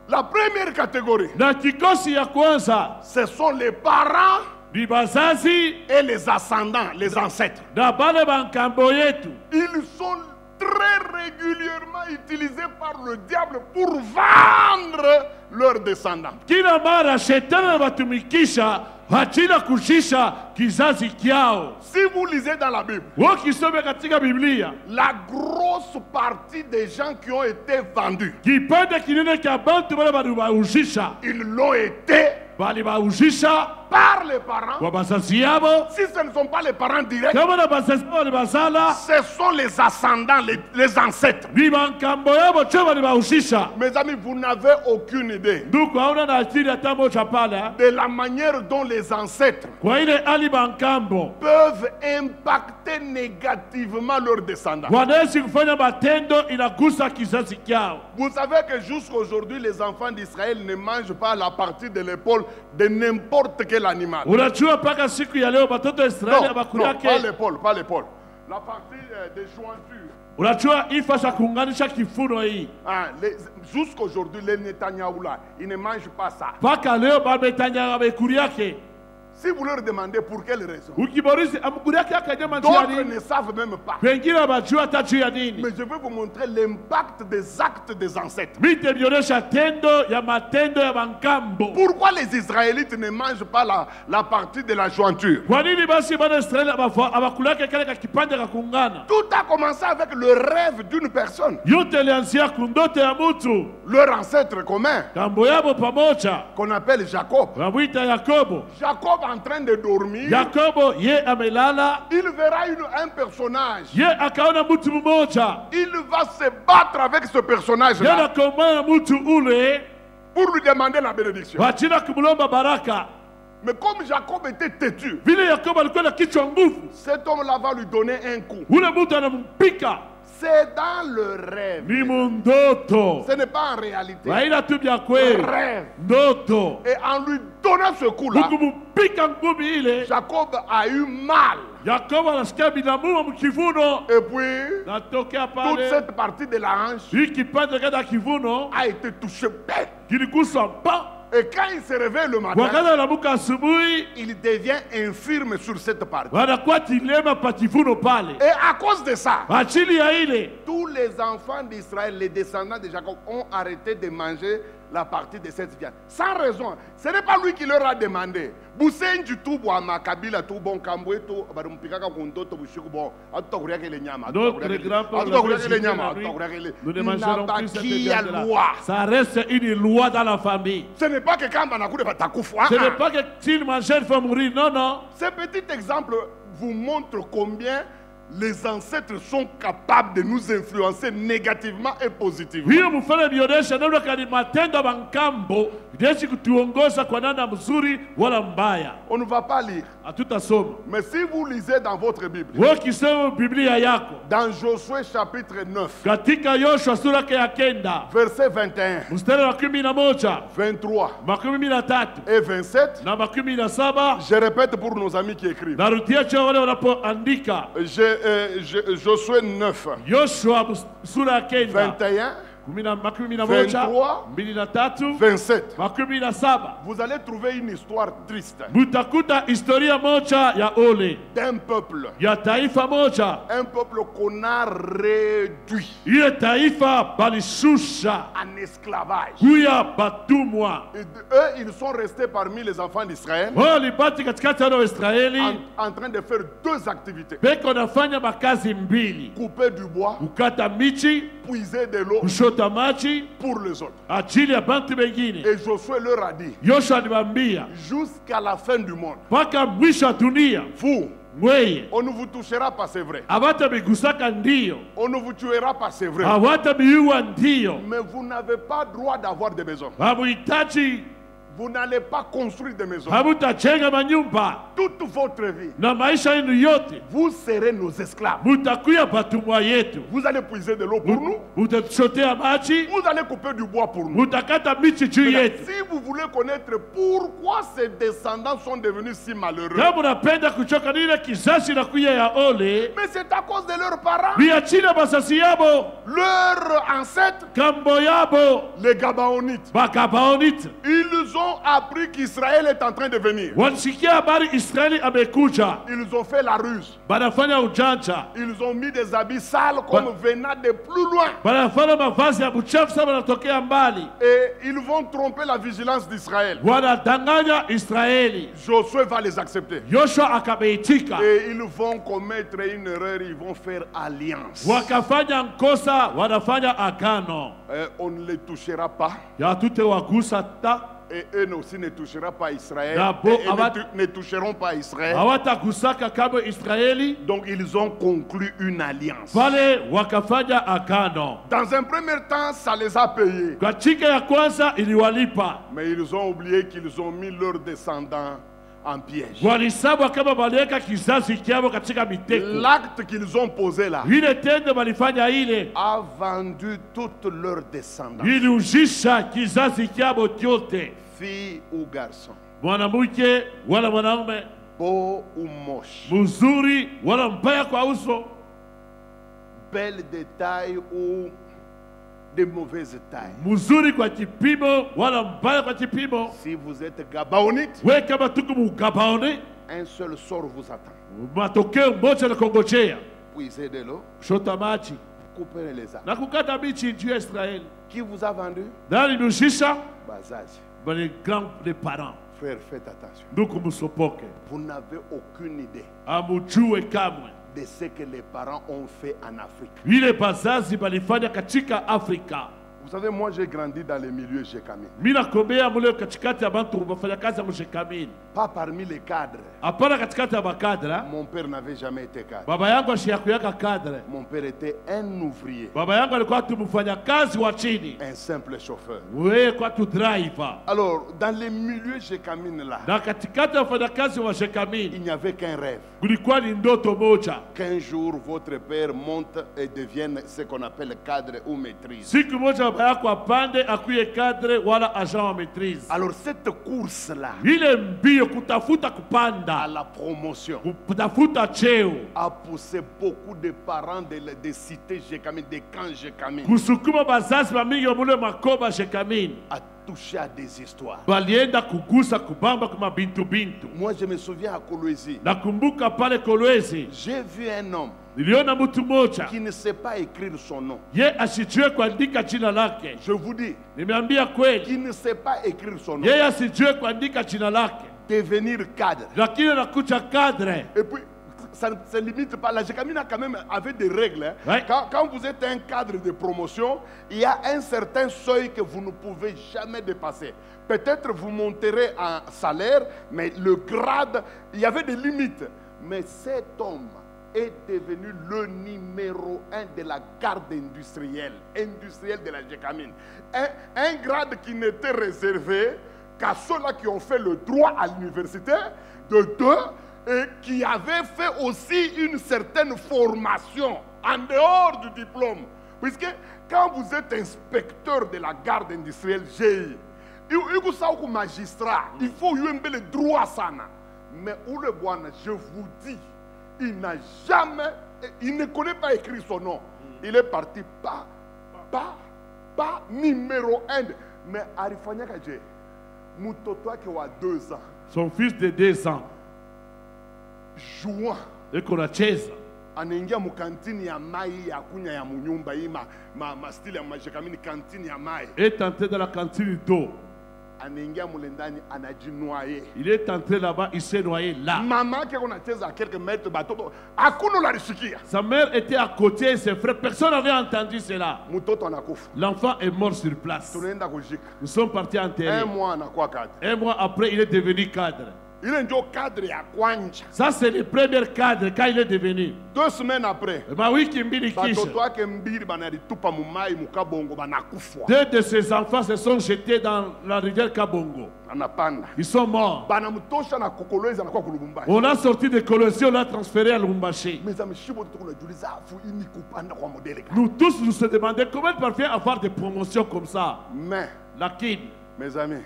La première catégorie, na kikosi ya kwanza, ce sont les parents ni bazazi et les ascendants, les ancêtres. Na bale bankambo yetu. Ils sont très régulièrement utilisés par le diable pour vendre leurs descendants. Kila mara shetani batumikisha hachina kushisha kizazi kiao. Si vous lisez dans la Bible, wakisome katika Biblia, la grosse partie des gens qui ont été vendus, kipande kinene cha bantu bale balubaushisha, ils l'ont été balibaushisha par les parents. Si ce ne sont pas les parents directs, ce sont les ascendants, les ancêtres. Mes amis, vous n'avez aucune idée de la manière dont les ancêtres peuvent impacter négativement leurs descendants. Vous savez que jusqu'à aujourd'hui, les enfants d'Israël ne mangent pas la partie de l'épaule de n'importe quel animal. Non, pas l'épaule, pas l'épaule. La partie des jointures. Jusqu'à aujourd'hui, les Netanyahou là, ils ne mangent pas ça. Si vous leur demandez pour quelle raison, d'autres ne savent même pas. Mais je vais vous montrer l'impact des actes des ancêtres. Pourquoi les Israélites ne mangent pas la partie de la jointure? Tout a commencé avec le rêve d'une personne. Leur ancêtre commun, qu'on appelle Jacob. Jacob en train de dormir, il verra un personnage. Il va se battre avec ce personnage-là pour lui demander la bénédiction. Mais comme Jacob était têtu, cet homme-là va lui donner un coup. C'est dans le rêve. Ce n'est pas en réalité. Le rêve. Et en lui donnant ce coup-là, Jacob a eu mal. Et puis, toute cette partie de la hanche a été touchée. Et quand il se réveille le matin, il devient infirme sur cette partie. Et à cause de ça, tous les enfants d'Israël, les descendants de Jacob, ont arrêté de manger la partie de cette viande. Sans raison. Ce n'est pas lui qui leur a demandé. Nous ne mangerons plus cette viande-là. Ça reste une loi dans la famille. Ce n'est pas que quand on a ce n'est pas que s'il mange, il faut mourir. Non, non. Ce petit exemple vous montre combien les ancêtres sont capables de nous influencer négativement et positivement. On ne va pas lire. Mais si vous lisez dans votre Bible, dans Josué chapitre 9, verset 21, 23 et 27, je répète pour nos amis qui écrivent. Josué 9, 21, 23, 27. Vous allez trouver une histoire triste d'un peuple. Un peuple qu'on a réduit en esclavage. Eux, ils sont restés parmi les enfants d'Israël en train de faire deux activités. Couper du bois, puiser de l'eau pour les autres. Et Josué leur a dit, jusqu'à la fin du monde, vous, on ne vous touchera pas, c'est vrai. On ne vous tuera pas, c'est vrai. Mais vous n'avez pas droit d'avoir des maisons. Vous n'allez pas construire des maisons. Toute votre vie, vous serez nos esclaves. Vous allez puiser de l'eau pour nous. Vous allez couper du bois pour nous. Si vous voulez connaître pourquoi ces descendants sont devenus si malheureux, mais c'est à cause de leurs parents. Leurs ancêtres, les Gabaonites, ils ont appris qu'Israël est en train de venir. Ils ont fait la ruse. Ils ont mis des habits sales comme venant de plus loin. Et ils vont tromper la vigilance d'Israël. Josué va les accepter. Et ils vont commettre une erreur, ils vont faire alliance. On ne les touchera pas. Et eux aussi ne toucheront pas Israël. Et ne toucheront pas Israël. Donc ils ont conclu une alliance. Dans un premier temps, ça les a payés. Mais ils ont oublié qu'ils ont mis leurs descendants en piège. L'acte qu'ils ont posé là a vendu toutes leurs descendants, filles ou garçons, beau ou moche, belle de taille ou de mauvaise taille. Si vous êtes Gabaonite, un seul sort vous attend. Puisez de l'eau, coupez les arbres. Qui vous a vendu? Bazazi. Les parents. Frère, faites attention. Vous n'avez aucune idée de ce que les parents ont fait en Afrique. Vous savez, moi j'ai grandi dans les milieux Jécamine. Pas parmi les cadres. Mon père n'avait jamais été cadre. Mon père était un ouvrier. Un simple chauffeur. Alors, dans les milieux Jécamine là, il n'y avait qu'un rêve. Qu'un jour votre père monte et devienne ce qu'on appelle cadre ou maîtrise. Alors cette course là à la promotion a poussé beaucoup de parents de cités Jécamine, des camps Jécamine, à toucher à des histoires. Moi je me souviens à Kolwezi, j'ai vu un homme qui ne sait pas écrire son nom. Je vous dis, qui ne sait pas écrire son nom, devenir cadre. Et puis ça ne se limite pas. La Jécamine a quand même avait des règles. Quand vous êtes un cadre de promotion, il y a un certain seuil que vous ne pouvez jamais dépasser. Peut-être vous monterez en salaire, mais le grade, il y avait des limites. Mais cet homme est devenu le numéro 1 de la garde industrielle de la Gécamine. Un grade qui n'était réservé qu'à ceux-là qui ont fait le droit à l'université, de deux, et qui avaient fait aussi une certaine formation en dehors du diplôme. Puisque quand vous êtes inspecteur de la garde industrielle GI, magistrat, il faut y avoir le droit sana. Mais où le Bouana, je vous dis, il n'a jamais, il ne connaît pas écrit son nom. Il est parti pas numéro 1. Mais Arifanya Kadje, Moutoto qui a 2 ans. Son fils de 2 ans. Jouant. Et qu'on a chaise. Anaingia mukantini ya mai ya kunya ya munyumba hii ma style ya majekamini kantini ya mai. Est entré dans la cantine d'eau. Anaingia mulendani anajinoyer. Il est entré là-bas, il s'est noyé là. Maman qui a cheza à quelques mètres bateau. Akuno la rishikia. Sa mère était à côté et ses frères, personne n'avait entendu cela. Mutoto anakufa. L'enfant est mort sur place. Tunaenda kujika. Nous sommes partis enterrer. 1 mois anakuwa cadre. 1 mois après, il est devenu cadre. Il est un cadre ya kwanja. Ça, c'est le premier cadre quand il est devenu. 2 semaines après, 2 de ses enfants se sont jetés dans la rivière Kabongo. Ils sont morts. On a sorti de Colossiens, on l'a transféré à Lubumbashi. Nous tous nous se demandaient comment il parvient à avoir des promotions comme ça. Mais, mes amis,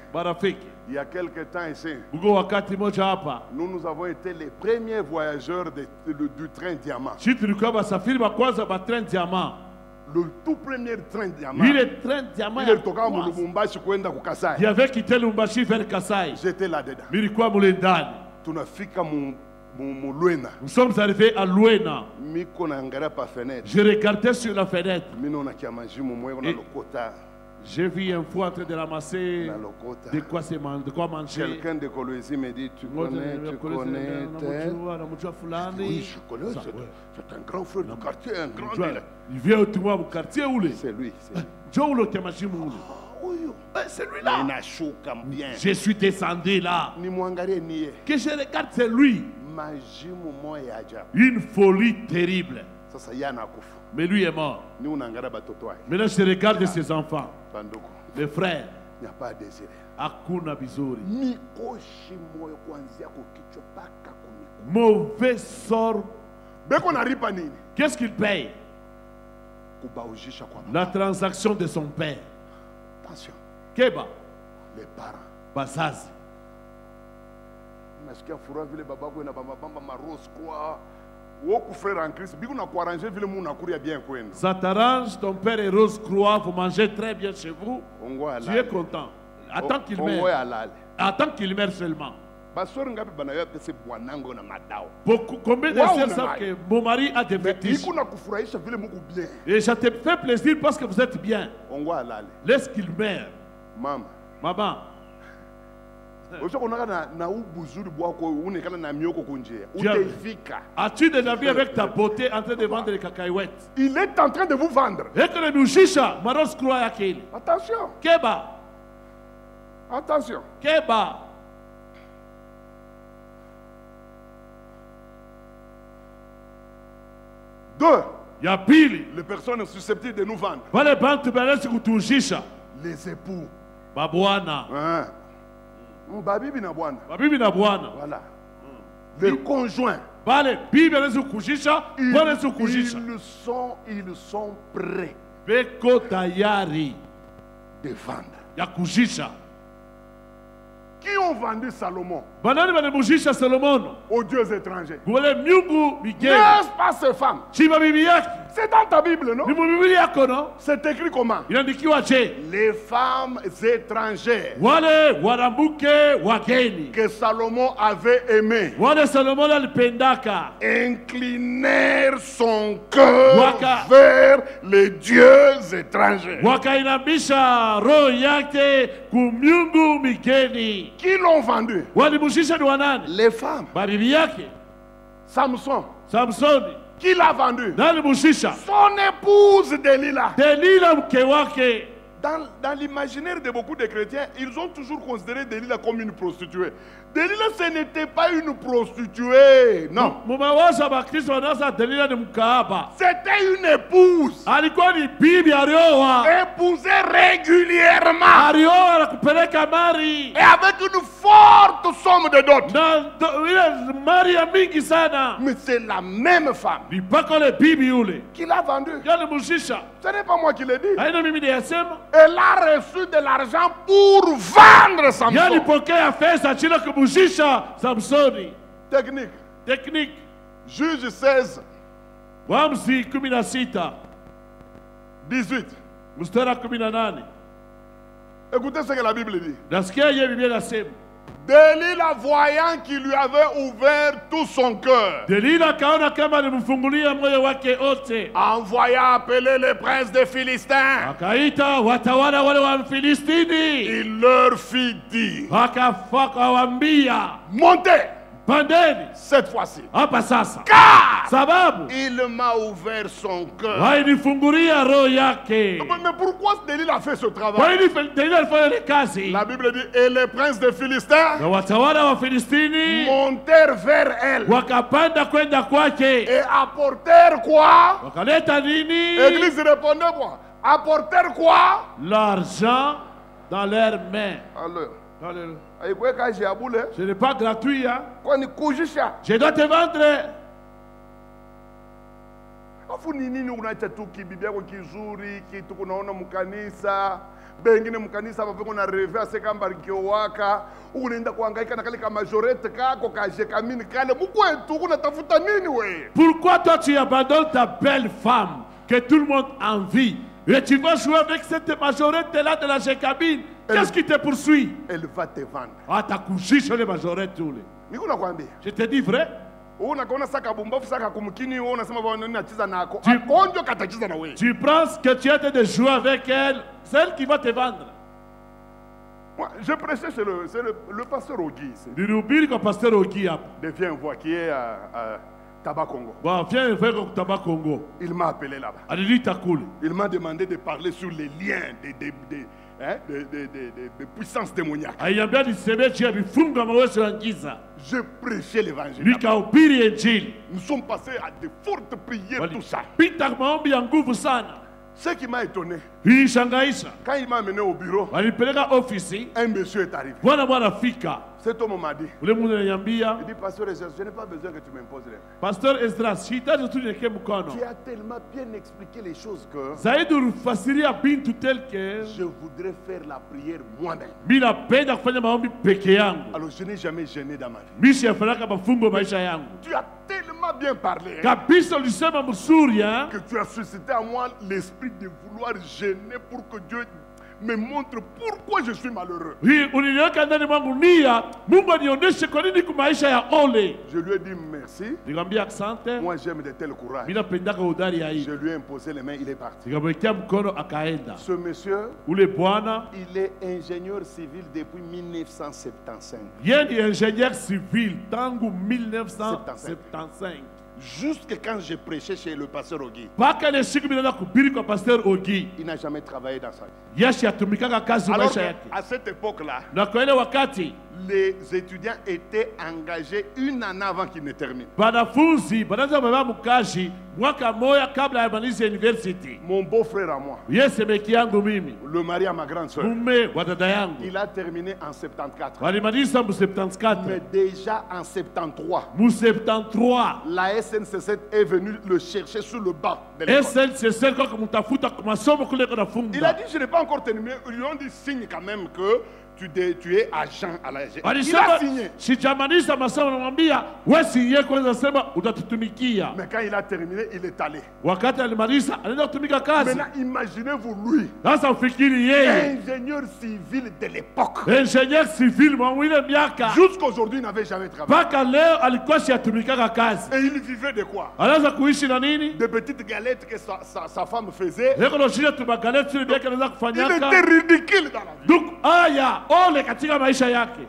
il y a quelques temps ici, nous avons été les premiers voyageurs du train Diamant. Le tout premier train Diamant. Il est train Diamant. Il avait quitté Lubumbashi vers Kasai. J'étais là-dedans. Nous sommes arrivés à Luena. Je regardais sur la fenêtre. J'ai vu un fou en train de ramasser de quoi manger. Quelqu'un de Colosie me dit, tu connais tel? Oui, je connais. C'est un grand frère du quartier, un grand dealer. Il vient au quartier où il est? C'est lui. C'est lui-là. Je suis descendu là. Que je regarde, c'est lui. Une folie terrible. Mais lui est mort. Maintenant, je regarde ses enfants. Les frères. Il n'y a pas à désirer. Hakuna bizuri. Mauvais sort. Qu'est-ce qu'il paye? La transaction de son père. Attention. Keba. Les parents. Basazi. Ça t'arrange, ton père est Rose Croix, vous mangez très bien chez vous. Tu es content. Attends qu'il meure. Attends qu'il meure seulement. Combien de sœurs savent que mon mari a des fétiches? Et ça te fait plaisir parce que vous êtes bien. Laisse qu'il meure. Maman. As-tu déjà vu avec ta beauté en train de vendre les cacahuètes? Il est en train de vous vendre. Attention. Keba. Attention. Keba. Les personnes susceptibles de nous vendre. Les époux. Babouana. Babibi na bwana. Voilà. Les conjoints. Ils sont prêts de vendre. Qui ont vendu Salomon aux dieux étrangers? N'est-ce pas ces femmes? C'est dans ta Bible, non? C'est écrit comment? Les femmes étrangères que Salomon avait aimées inclinèrent son cœur vers les dieux étrangers. Qui l'ont vendu? Les femmes. Samson. Qui l'a vendu? Son épouse Delilah. Dans l'imaginaire de beaucoup de chrétiens, ils ont toujours considéré Delilah comme une prostituée. Delila, ce n'était pas une prostituée, non. C'était une épouse. Épousée régulièrement. Et avec une forte somme de dot. Mais c'est la même femme qui l'a vendue. Ce n'est pas moi qui l'ai dit. Elle a reçu de l'argent pour vendre Samson. Technique. Juge 16. 18. Écoutez ce que la Bible dit. Delila, voyant qu'il lui avait ouvert tout son cœur, envoya appeler les princes des Philistins. Il leur fit dire, montez cette fois-ci, car il m'a ouvert son cœur. Mais pourquoi Delila a fait ce travail? La Bible dit, et les princes des Philistins montèrent vers elle et apportèrent quoi? L'église répondait quoi? Apportèrent quoi? L'argent dans leurs mains. Ce n'est pas gratuit, hein? Je dois te vendre. bengine mkanisa baveko na reve asekambarikiowaka unaenda kuhangaika na kale ka majorette kako kajekamini kale mukwetu kunatafuta nini we? Pourquoi toi tu abandonnes ta belle femme que tout le monde envie et tu vas jouer avec cette majorette là de la jécamine? Qu'est-ce qui te poursuit? Elle va te vendre. Ah, t'as couché sur les majorettes tous les. Je te dis vrai. Tu penses que tu es de jouer avec elle, celle qui va te vendre. Moi, je prêchais chez le pasteur Ogi. Pasteur Ogi. Viens voir qui est à Tabac Congo. Viens voir Tabac Congo. Il m'a appelé là-bas. Il m'a demandé de parler sur les liens des puissances démoniaques. Je prêchais l'évangile. Nous sommes passés à de fortes prières, tout ça. Ce qui m'a étonné, quand il m'a amené au bureau, un monsieur est arrivé. Cet homme m'a dit, il dit, Pasteur Esdras, je n'ai pas besoin que tu m'imposes les mains. Pasteur Esdras, tu as tellement bien expliqué les choses que je voudrais faire la prière moi-même. Alors je n'ai jamais gêné dans ma vie. Tu as tellement bien parlé que tu as suscité à moi l'esprit de vouloir gêner pour que Dieu me montre pourquoi je suis malheureux. Je lui ai dit merci. Moi j'aime de tels courage. Je lui ai imposé les mains, il est parti. Ce monsieur, il est ingénieur civil depuis 1975. Il est ingénieur civil depuis 1975. Jusque quand j'ai prêché chez le pasteur Ogi, il n'a jamais travaillé dans sa vie. Alors à cette époque-là, les étudiants étaient engagés une année avant qu'ils ne terminent. Mon beau-frère à moi, le mari à ma grande soeur, il a terminé en 74. Mais déjà en 73, la SNC7 est venue le chercher sur le banc de l'école. Il a dit, je n'ai pas encore terminé. Ils lui ont dit, signe quand même que tu es agent à la SNC7. Il a signé. Mais quand il a terminé, il est allé. Maintenant, imaginez-vous lui, ingénieur civil de l'époque. Jusqu'à aujourd'hui, il n'avait jamais travaillé. Et il vivait de quoi? Des petites galettes que sa femme faisait. Il était ridicule dans la vie.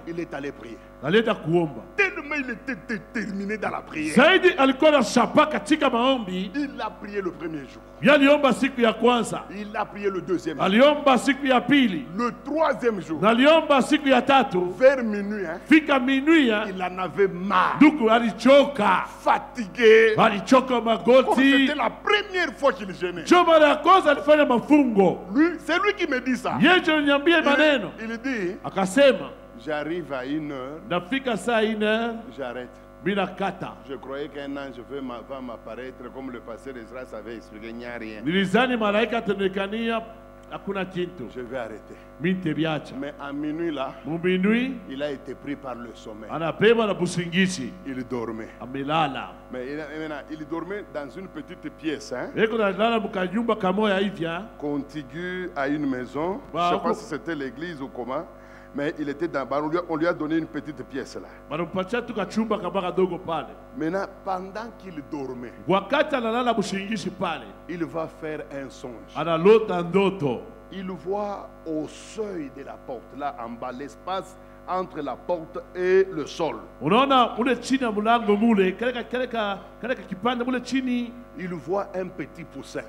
Il est allé prier. alienda kuomba. Tellement il était déterminé dans la prière. Zaidi alikuwa na shaka katika maombi. Il a prié le premier jour. Aliomba siku ya kwanza. Il a prié le deuxième jour. Aliomba siku ya pili. Le troisième jour. Aliomba siku ya tatu. Vers minuit, hein, fika minuit, il en avait marre. Duku alichoka. Fatigué. Alichoka magoti. C'était la première fois qu'il jeûnait. Choma la kwanza alifanya mafungo. C'est lui qui me dit ça. Yeye niambie maneno. Il dit, akasema, j'arrive à 1h. Nafika saa 1h. J'arrête. Je croyais qu'un ange va m'apparaître comme le pasteur Ezra avait expliqué, il n'y a rien. Je vais arrêter. Mais à minuit là, il a été pris par le sommeil. Il dormait. Mais il dormait dans une petite pièce, hein, contiguë à une maison. Je ne sais pas si c'était l'église ou comment. Mais il était dans, on lui a donné une petite pièce là. Maintenant, pendant qu'il dormait, il va faire un songe. Il voit au seuil de la porte, là en bas, l'espace entre la porte et le sol. Il voit un petit poussin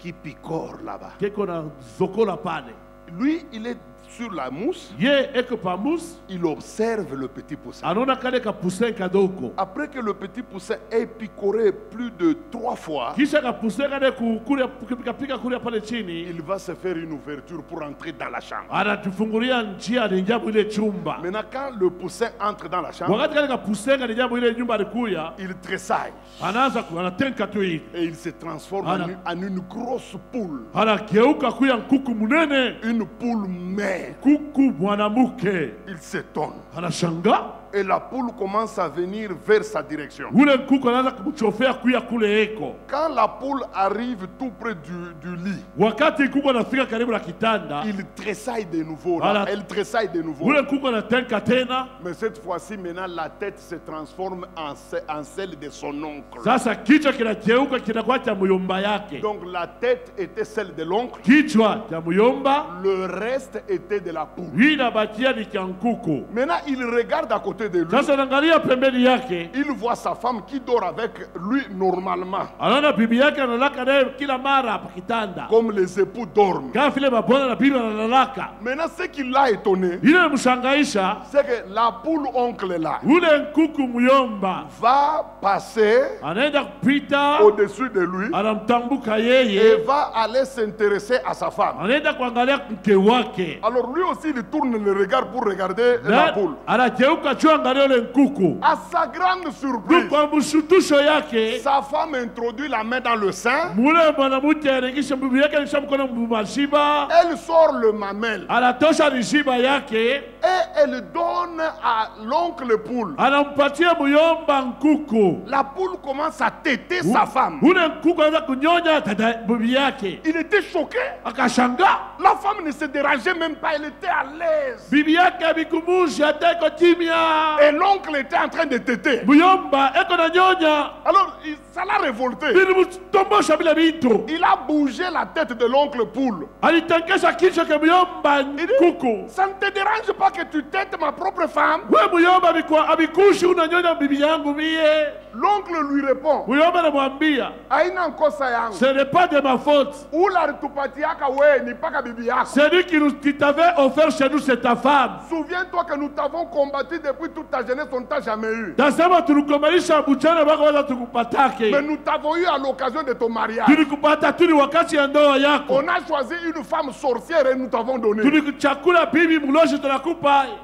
qui picore là-bas. Lui, il est sur la mousse. Il observe le petit poussin. Après que le petit poussin ait picoré plus de 3 fois, il va se faire une ouverture pour entrer dans la chambre. Maintenant, quand le poussin entre dans la chambre, il tressaille. Et il se transforme en une grosse poule. Une poule mère. Il s'étonne. Et la poule commence à venir vers sa direction. Quand la poule arrive tout près du lit, il tressaille de nouveau. Là. Elle tressaille de nouveau. Mais cette fois-ci, maintenant, la tête se transforme en celle de son oncle. Donc la tête était celle de l'oncle. Le reste était de la poule. Maintenant, il regarde à côté de lui. Il voit sa femme qui dort avec lui normalement. Comme les époux dorment. Maintenant, ce qui l'a étonné, c'est que la poule oncle là va passer au-dessus de lui et va aller s'intéresser à sa femme. Alors lui aussi, il tourne le regard pour regarder la poule. À sa grande surprise, sa femme introduit la main dans le sein. Elle sort le mamelle. Et elle donne à l'oncle poule. La poule commence à téter sa femme. Il était choqué. La femme ne se dérangeait même pas, elle était à l'aise. Et l'oncle était en train de téter. Alors, ça l'a révolté. Il a bougé la tête de l'oncle poule. Il dit, ça ne te dérange pas que tu têtes ma propre femme? L'oncle lui répond, ce n'est pas de ma faute. C'est lui qui t'avait offert chez nous, c'est ta femme. Souviens-toi que nous t'avons combattu depuis toute ta jeunesse, on ne t'a jamais eu. Mais nous t'avons eu à l'occasion de ton mariage. On a choisi une femme sorcière et nous t'avons donné.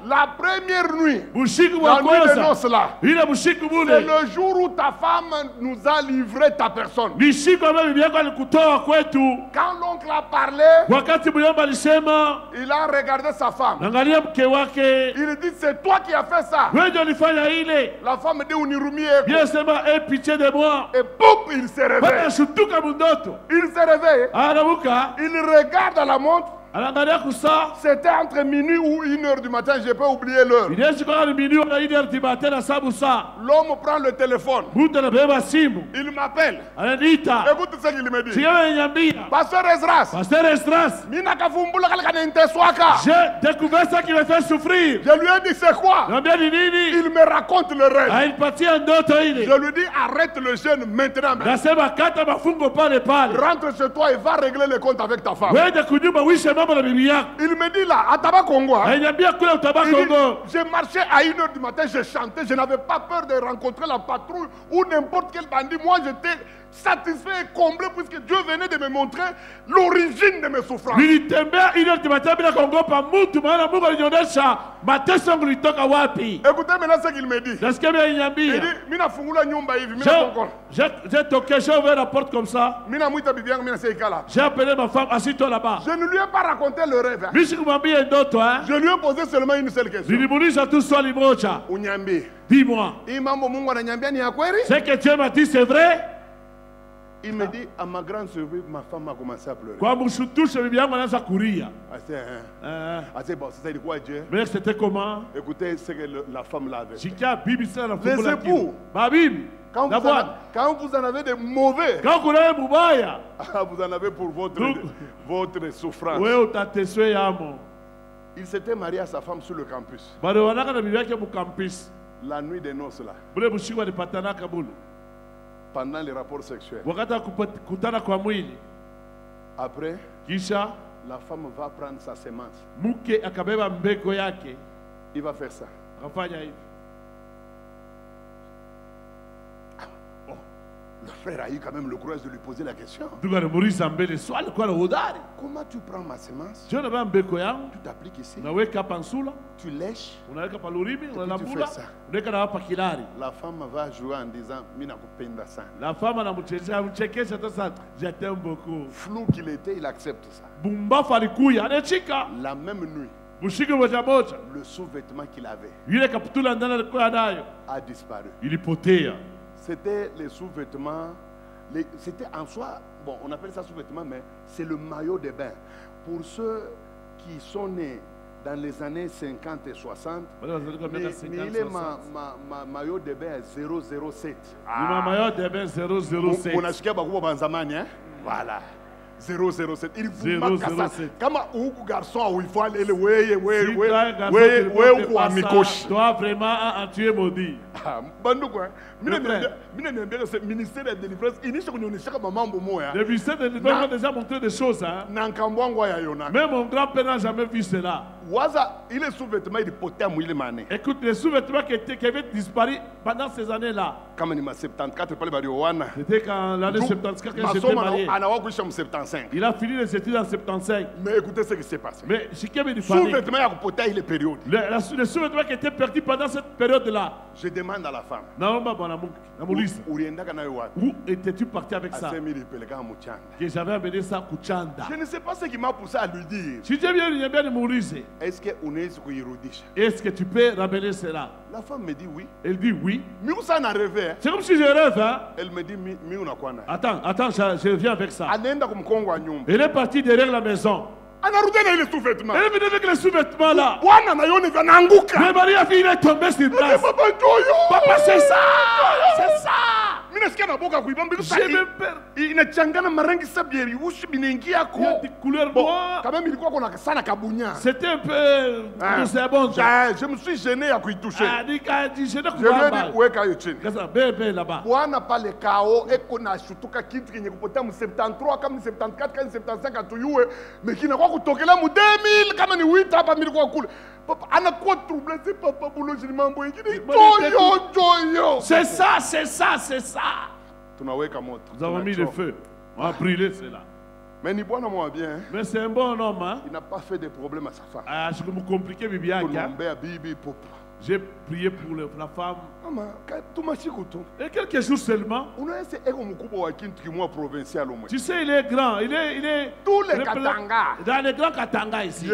La première nuit, la nuit de noces là, c'est le jour où ta femme nous a livré ta personne. Quand l'oncle a parlé, il a regardé sa femme. Il dit, c'est toi qui as fait ça. La femme dit, aie pitié de moi. Et boum, il se réveille. Il se réveille. Il regarde à la montre. C'était entre minuit ou 1h du matin, je peux oublier l'heure. L'homme prend le téléphone. Il m'appelle. Écoute ce qu'il me dit. Pasteur Esdras. J'ai découvert ça qui me fait souffrir. Je lui ai dit c'est quoi? Il me raconte le rêve. Je lui dis arrête le jeûne maintenant. Rentre chez toi et va régler les comptes avec ta femme. Il me dit là, à Tabakongo, j'ai marché à 1h du matin, j'ai chanté, je n'avais pas peur de rencontrer la patrouille ou n'importe quel bandit. Moi j'étais satisfait et comblé puisque Dieu venait de me montrer l'origine de mes souffrances. Écoutez maintenant ce qu'il me dit. Il dit, Mina fungula nyumba hivi, Mina konkola. J'ai toqué, j'ai ouvert la porte comme ça. Mina muita bibi yangu, Mina seikala. J'ai appelé ma femme, assis-toi là-bas. Je ne lui ai pas raconté le rêve. Je lui ai posé seulement une seule question. Unyambi. Dis-moi. Ce que Dieu m'a dit, c'est vrai? Il me dit, à ma grande surprise, ma femme a commencé à pleurer. Mais c'était comment? Écoutez ce que la femme l'avait. Les époux. Quand vous en avez des mauvais, vous en avez pour votre souffrance. Il s'était marié à sa femme sur le campus. La nuit des noces là. Pendant les rapports sexuels. Après, la femme va prendre sa semence. Il va faire ça. Le frère a eu quand même le courage de lui poser la question. Comment tu prends ma semence? Tu t'appliques ici. Tu lèches. Tu fais ça. La femme va jouer en disant Mina kupenda sana. La femme je t'aime beaucoup. Flou qu'il était, il accepte ça. La même nuit, le sous-vêtement qu'il avait a disparu. C'était les sous-vêtements, c'était en soi, bon, on appelle ça sous-vêtements, mais c'est le maillot de bain. Pour ceux qui sont nés dans les années 50 et 60, il est ma maillot de bain 007. Ma maillot de bain 007. On a chiqué beaucoup de zamani, hein? Voilà. 007. Il vous marque ça. Comme un garçon où il faut aller, toi vraiment tu es maudit. Le ministère de délivrance, il le ministère de délivrance a déjà montré des choses. Hein? Même mon grand-père n'a jamais vu cela. Il est sous-vêtement, il est poté à mouiller les manées. Écoute, les sous-vêtements qui avaient disparu pendant ces années-là. C'était quand l'année 74 quand j'étais marié. Il a fini les études en 75. Mais écoutez ce qui s'est passé. Mais ce qui avait sous-vêtements à poté il est période. Les sous-vêtements qui étaient perdus pendant cette période-là. Je demande à la femme. Où étais-tu parti avec ça? Que j'avais amené ça à Kuchanda. Je ne sais pas ce qui m'a poussé à lui dire. Si Dieu vient de Maurice. Est-ce que tu peux ramener cela? La femme me dit oui. Elle dit oui. C'est comme si je rêve. Hein? Elle me dit attends, je viens avec ça. Elle est partie derrière la maison. Elle est venue avec les sous-vêtements là. Mais Maria fille est tombée sur place. Papa, c'est ça. C'est ça. J'ai même peur. Il y a des couleurs noires. Quand même, il quoi c'était un peu. Je me suis gêné à y toucher. Je lui ai dit où est là-bas. On n'a pas le chaos et qu'on a surtout qu'à quitter 73 comme 74 comme 75 à tout mais qui n'a pas toqué là 2000 comme 8 ans pas mis quoi cool. Papa, on a quoi troublé c'est papa boulot je m'en bois qui dit c'est ça, c'est ça, c'est ça. Nous avons mis le feu. On a brûlé cela. Mais ni bon moi bien. Mais c'est un bon homme, hein? Il n'a pas fait de problème à sa femme. Ah, c'est comme compliqué, Bibiac. J'ai prié pour la femme. Et quelques jours seulement. Tu sais, il est grand. Il est tous les Katanga. Dans les grands Katanga ici.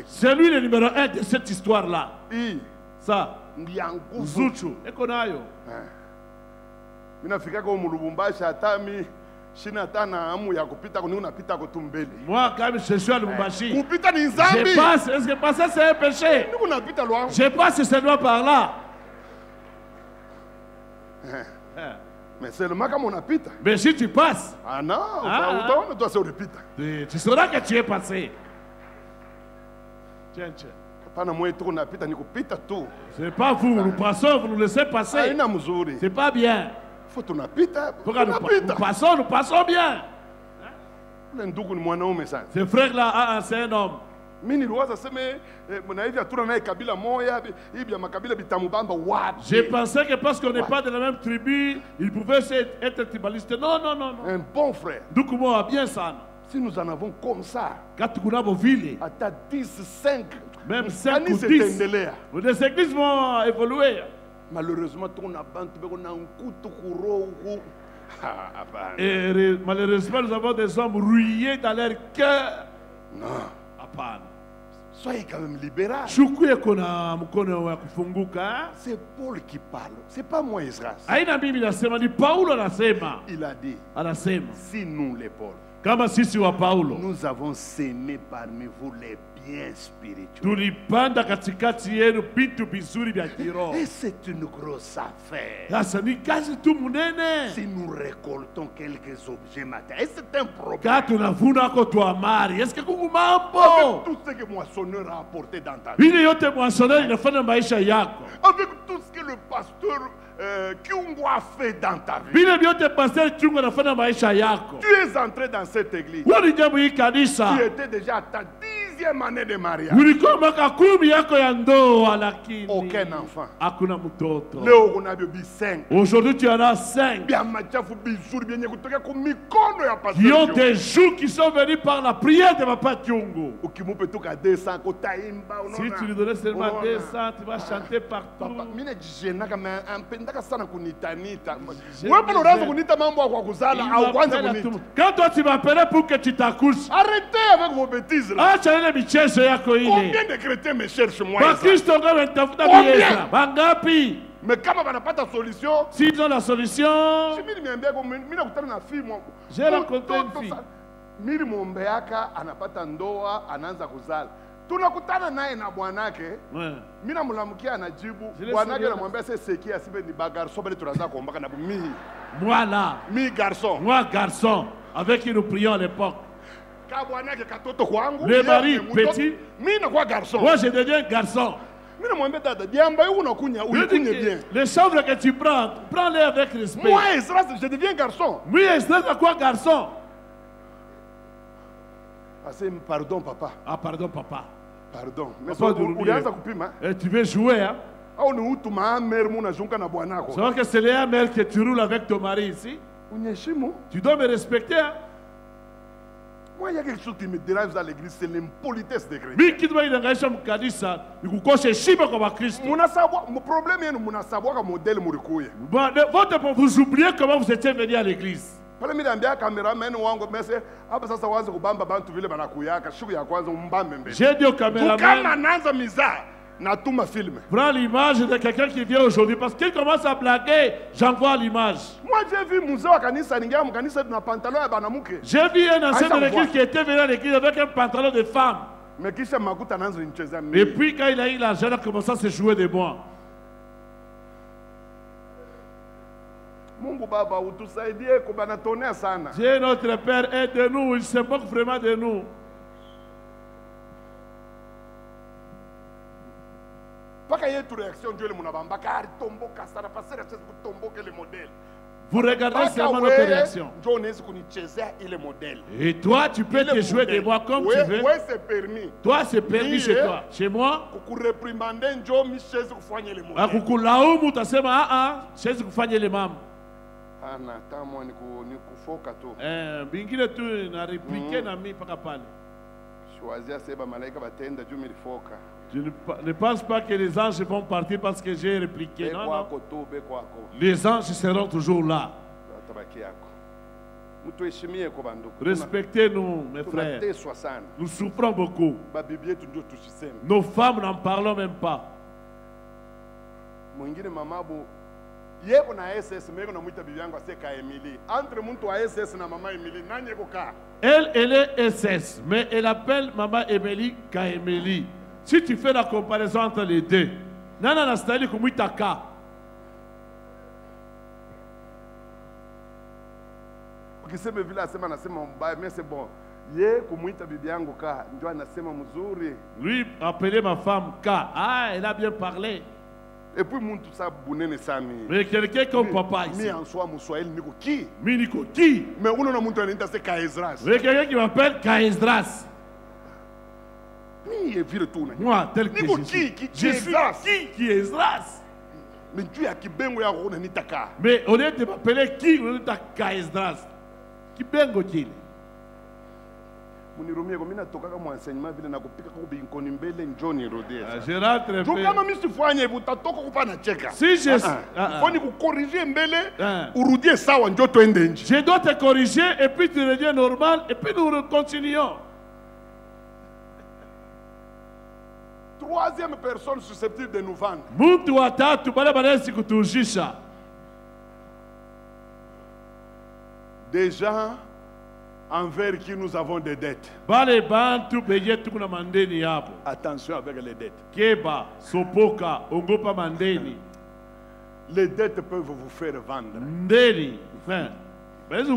C'est lui le numéro 1 de cette histoire-là. Ça. Zuchu. Et qu'on a eu. Moi, quand je suis à Lubumbashi, je passe. Est-ce que passer c'est un péché? Je passe seulement par là. Mais seulement comme on habite. Mais si tu passes. Ah non, on doit se répéter. Tu sauras que tu es passé. Tiens. C'est pas vous, nous passons, vous nous laissez passer. C'est pas bien. Nous passons bien. Ce frère-là, c'est un homme. J'ai pensé que parce qu'on n'est pas de la même tribu, il pouvait être tribaliste. Non. Un bon frère. Bien ça. Si nous en avons comme ça, à 10, 5, même 5 ou 10, les églises vont évoluer. Malheureusement, et malheureusement, nous avons des hommes rouillés dans leur cœur. Non. Soyez quand même libéral. C'est Paul qui parle. C'est pas moi, Israël. Il a dit, si nous les Paul, nous avons sémé parmi vous les biens spirituels. Et c'est une grosse affaire. Si nous récoltons quelques objets matériels, c'est un problème. Avec tout ce que moissonneur a apporté dans ta vie. Avec tout ce que le pasteur Kyungu a fait dans ta vie. Tu es entré dans cette église. Tu étais déjà à ta 10e année de mariage. Aucun enfant. Aujourd'hui tu en as 5 qui ont des jours qui sont venus par la prière de Papa Kyungu. Si tu lui donnais seulement 200, tu vas chanter partout. Quand toi tu m'appelais pour que tu t'accouches, arrêtez avec vos bêtises là. Combien de chrétiens me cherchent moi? Mais quand on n'a pas ta solution, s'ils ont la solution, j'ai rencontré une fille. Miri mombeaka anapata ndoa anaanza kuzala. Tunakutana naye na bwanake. Mimi namlamukia anajibu. Bwanake anamwambia c'est qui asibe ni bagarso bali tunaanza kuombaka na mimi. Moi là, moi garçon, avec qui nous prions à l'époque. Le mari petit, moi je deviens garçon. Les chambres que tu prends-les avec respect. Moi, je deviens garçon. Oui, c'est quoi garçon? Pardon, papa. Ah, pardon, papa. Pardon. Mais tu veux jouer, hein? C'est vrai que c'est les mère que tu roules avec ton mari ici. Tu dois me respecter, hein? Moi, il y a quelque chose qui me dérange dans l'église, c'est l'impolitesse des chrétiens. Mon problème est que savoir un modèle. Vous oubliez comment vous étiez venu à l'église. J'ai dit au caméraman, prends l'image de quelqu'un qui vient aujourd'hui parce qu'il commence à blaguer, j'envoie l'image. Moi j'ai vu j'ai vu un ancien de l'église qui était venu à l'église avec un pantalon de femme. Et puis quand il a eu l'argent, il a commencé à se jouer de moi. Dieu notre Père, aide-nous, il se moque vraiment de nous. Vous regardez seulement notre réaction. Et toi, tu peux te jouer de moi comme tu veux. Toi, c'est permis chez toi. Chez moi, je ne pense pas que les anges vont partir parce que j'ai répliqué. Non, non. Les anges seront toujours là. Respectez-nous, mes frères. Nous souffrons beaucoup. Yeko na SS meko na muita bibi yangu aseka Emily. Entre muntu wa SS na mama Emily nani yeko ka? Elle est SS, mais elle appelle maman Emily ka Emily. Si tu fais la comparaison entre les deux, nana na style kumuita ka. Ukisema vile asema nasema mbaya, mais c'est bon. Ye kumuita bibi yangu ka ndio anasema mzuri. Lui appeler ma femme ka. Ah, elle a bien parlé. Et puis mon tout ça bounene sami. Mais quelqu'un comme papa ici. Mi en soi Moussoaël niko qui? Mi niko qui? Mais on a monté un c'est Kaesdras. Mais quelqu'un qui m'appelle Kaesdras. Mi est vire tout. Moi tel que niko je suis. Qui je suis qui Esdras. Mais tu as qui bengo ya rona nitaka. Mais au lieu de m'appeler qui, on est à Kaesdras. Qui bengo qui? Munirumie kwa mina toka kama enseignement vile na kupika kwa binkoni mbele njoni rodie. Je rentre un peu. Jo kama mimi sifanye utatoka kupana cheka. Si je Foni kukorriger mbele urudie sawa njo twende nje. Je dois te corriger et puis tu reviens normal et puis nous continuons. Troisième personne susceptible de nous vendre. Mtu wa tatu bale banaweza kutujisha. Des gens envers qui nous avons des dettes. Attention avec les dettes. Keba, sopoka, ongopa mandeni. Les dettes peuvent vous faire vendre. Ndeni, il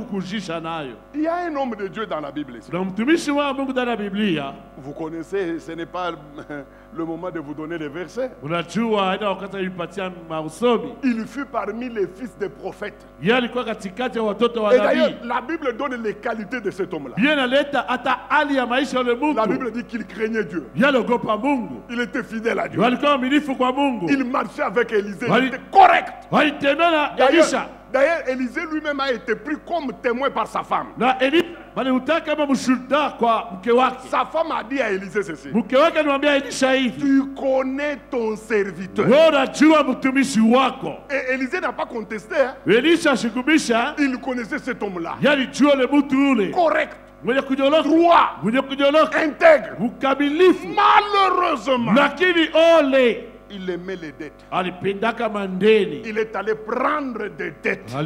y a un homme de Dieu dans la Bible. Vous connaissez, ce n'est pas le moment de vous donner des versets. Il fut parmi les fils des prophètes. Et d'ailleurs, la Bible donne les qualités de cet homme-là. La Bible dit qu'il craignait Dieu. Il était fidèle à Dieu. Il marchait avec Élisée. Il était correct. D'ailleurs, Élisée lui-même a été pris comme témoin par sa femme. Sa femme a dit à Élisée ceci. Tu connais ton serviteur. Et Élisée n'a pas contesté. Il connaissait cet homme-là. Correct. Droit. Intègre. Malheureusement, il aimait les dettes. Il est allé prendre des dettes. Vous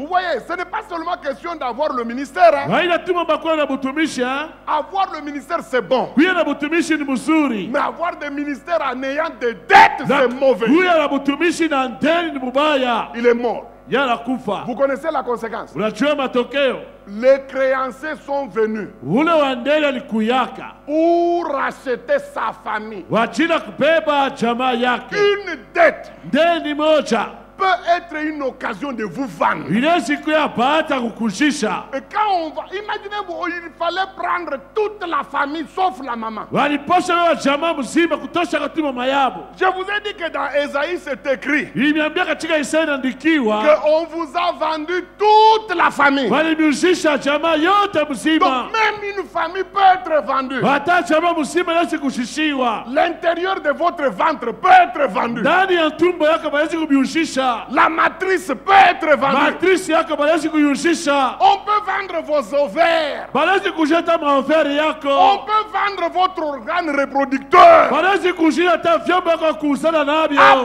voyez, ce n'est pas seulement question d'avoir le ministère. Avoir le ministère, c'est bon. Mais avoir des ministères en ayant des dettes, c'est mauvais. Il est mort. Vous connaissez la conséquence. Les créanciers sont venus pour racheter sa famille. Une dette peut être une occasion de vous vendre. Et quand on va, imaginez-vous, il fallait prendre toute la famille sauf la maman. Je vous ai dit que dans Ésaïe c'est écrit qu'on vous a vendu toute la famille. Donc même une famille peut être vendue. L'intérieur de votre ventre peut être vendu. La matrice peut être vendue. On peut vendre vos ovaires. On peut vendre votre organe reproducteur. À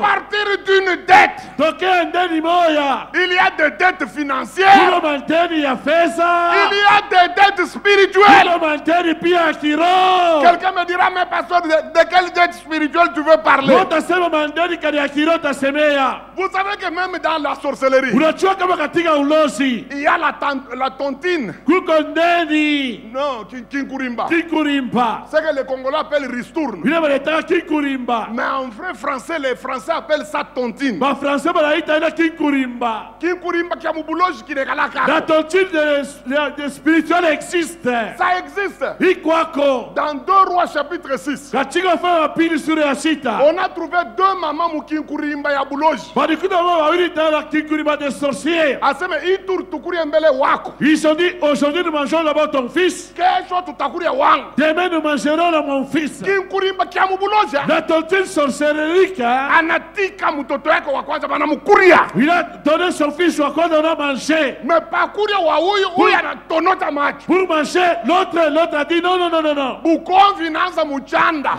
partir d'une dette. Il y a des dettes financières. Il y a des dettes spirituelles. Quelqu'un me dira, mais pasteur, de quelle dette spirituelle tu veux parler? Vous savez que même dans la sorcellerie, il y a la tontine. Non, Kinkurimba. C'est que les Congolais appellent ristourne. Mais en vrai français, les Français appellent ça tontine. Kinkurimba kiamubuloji kinekalaka. La tontine spirituelle existe. Ça existe. Dans 2 Rois chapitre 6, on a trouvé 2 mamans mukinkurimba ya buloji. Ils ont dit, aujourd'hui nous mangeons là-bas ton fils. Demain nous mangerons là mon fils. La tontine sorcellerie. Il a donné son fils à quoi on a mangé. Pour manger, l'autre a dit non.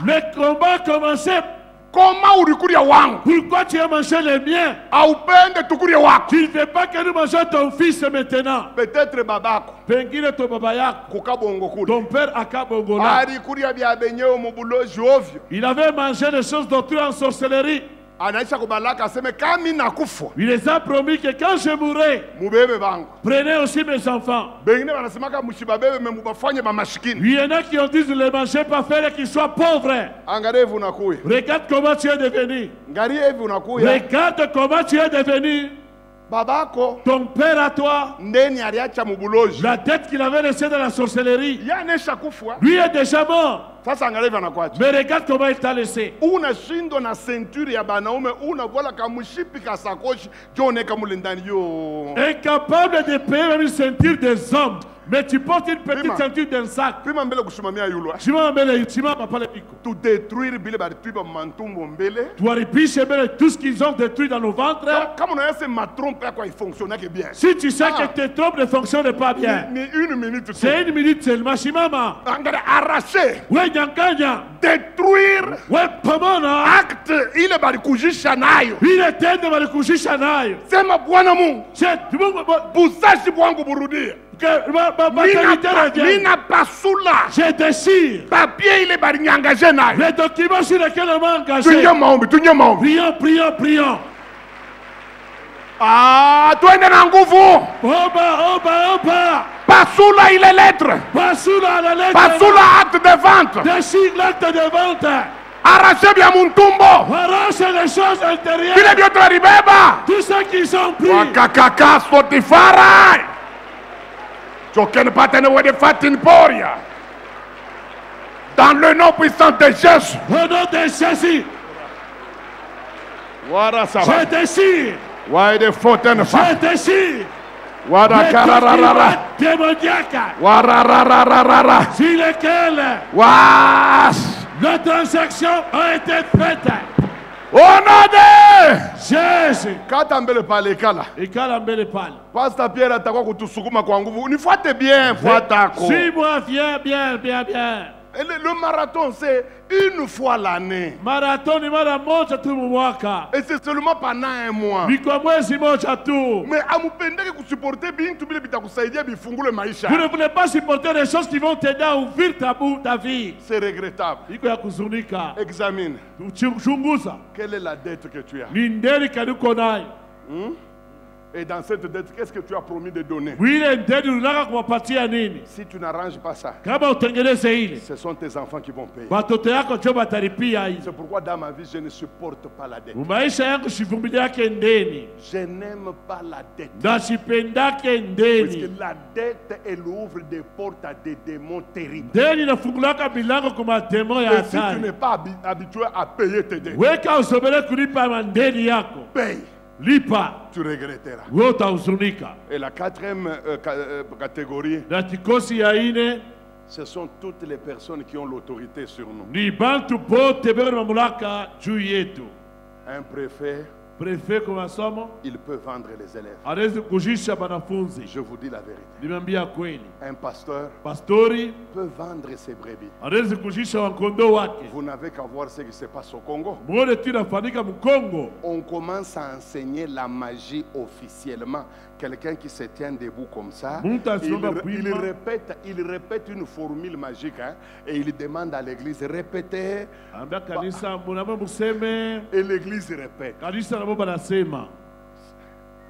Le combat commençait Comment ulikulia wangu? Pourquoi tu as mangé les miens? Aupende tukulie wako. Tu ne veux pas que nous mangeons ton fils maintenant. Peut-être babako. Pengine ton baba yako. Kukabongo kule. Ton père akabongola. Alikulia bya benyewe mubuloji ovyo. Il avait mangé des choses d'autrui en sorcellerie. Anaisha kubalaka aseme kama nakufa. Il les a promis que quand je mourrai, mubebe bangu. Prenez aussi mes enfants. Bengine wanasemaka mshibabebe mubafanye mamashikini. Il y en a qui ont dit ne les mangez pas, faire qu'ils soient pauvres. Angalia hivi unakuya. Regarde comment tu es devenu. Angalia hivi unakuya. Regarde comment tu es devenu. Babako. Ton père à toi. Ndeni aliacha mubuloji. La tête qu'il avait laissée dans la sorcellerie. Yanesha kufwa. Lui est déjà mort. Sasa angalia hivi anakuacha. Mais regarde comment il t'a laissé. Unashindwa na ceinture ya banaume, unavola kamushipi ka sakoshi, jone kamule ndani yo. Incapable de payer même une ceinture des hommes. Mais tu portes une petite ceinture d'un sac. To détruire bile ba triba mantumbo mbele. Tu as répliqué tout ce qu'ils ont détruit dans nos ventres. Comme on a essayé ma trompe à quoi il fonctionnait bien. Si tu sais que tes trompes ne fonctionnent pas bien. Ni une minute. C'est une minute seulement. Shimama. Arracher. Ouais, nyankanya. Détruire. Ouais, pamona. Acte. Il est barikujisha nayo. Il est temps de barikujisha nayo. Sema Bwana Mungu. C'est busashi bwangu burudia. Mina pasula. Je désire. Papier il est barinyangage nayo. Les documents sur lesquels on m'a engagé. Tunya maombi. Prions. Ah, twende na nguvu. Oba. Pasula il est lettre. Pasula la lettre. Pasula acte de vente. Désire l'acte de vente. Arrachez bien mon tumbo. Arrachez les choses intérieures. Vile vyote walibeba. Tous ceux qui sont pris. Wakakaka Spotify. Jokene patene wede fatin poria. Dans le nom puissant de Jésus. Au nom de Jésus. Wara ça je désire. Wade fontaine fa. Je désire. Wara kararara. Démoniaque. Wararararara. Sur lesquels. Was. La transaction a été faite. Au nom de Jésus. Katambele pale kala. Ikalambele pale. Pastor Pierre atakuwa kutusukuma kwa nguvu. Unifuate bien, fuatako. Suis-moi, viens bien. Le marathon, c'est une fois l'année. Marathon ni mara moja tu mwaka. Et c'est seulement pendant un mois. Biko mwezi moja tu. Mais amupendeke kusupporter bintu bile bitakusaidia bifungule maisha. Vous ne voulez pas supporter des choses qui vont t'aider à ouvrir ta vie. C'est regrettable. Iko ya kuzunika. Examine. Chunguza. Quelle est la dette que tu as? Ni ndeli kaduko nayo. Et dans cette dette, qu'est-ce que tu as promis de donner? Si tu n'arranges pas ça, ce sont tes enfants qui vont payer. C'est pourquoi dans ma vie, je ne supporte pas la dette. Je n'aime pas la dette. Parce que la dette, elle ouvre des portes à des démons terribles. Et si tu n'es pas habitué à payer tes dettes, paye. Lipa. Tu regretteras. Et la quatrième catégorie, ce sont toutes les personnes qui ont l'autorité sur nous. Un préfet, il peut vendre les élèves. Je vous dis la vérité. Un pasteur peut vendre ses brebis. Vous n'avez qu'à voir ce qui se passe au Congo. On commence à enseigner la magie officiellement. Quelqu'un qui se tient debout comme ça, il répète une formule magique, hein, et il demande à l'église, répétez. Et l'église répète.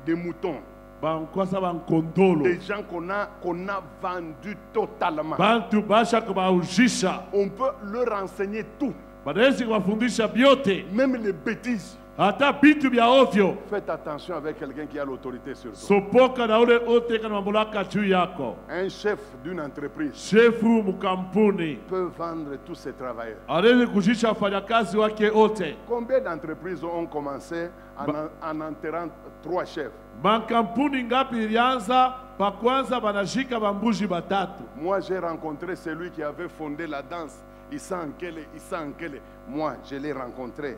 Des moutons. Des gens qu'on a vendus totalement. On peut leur enseigner tout. Même les bêtises. Faites attention avec quelqu'un qui a l'autorité sur toi. Un chef d'une entreprise peut vendre tous ses travailleurs. Combien d'entreprises ont commencé en enterrant 3 chefs? Moi j'ai rencontré celui qui avait fondé la danse. Issa Nkele. Moi, je l'ai rencontré.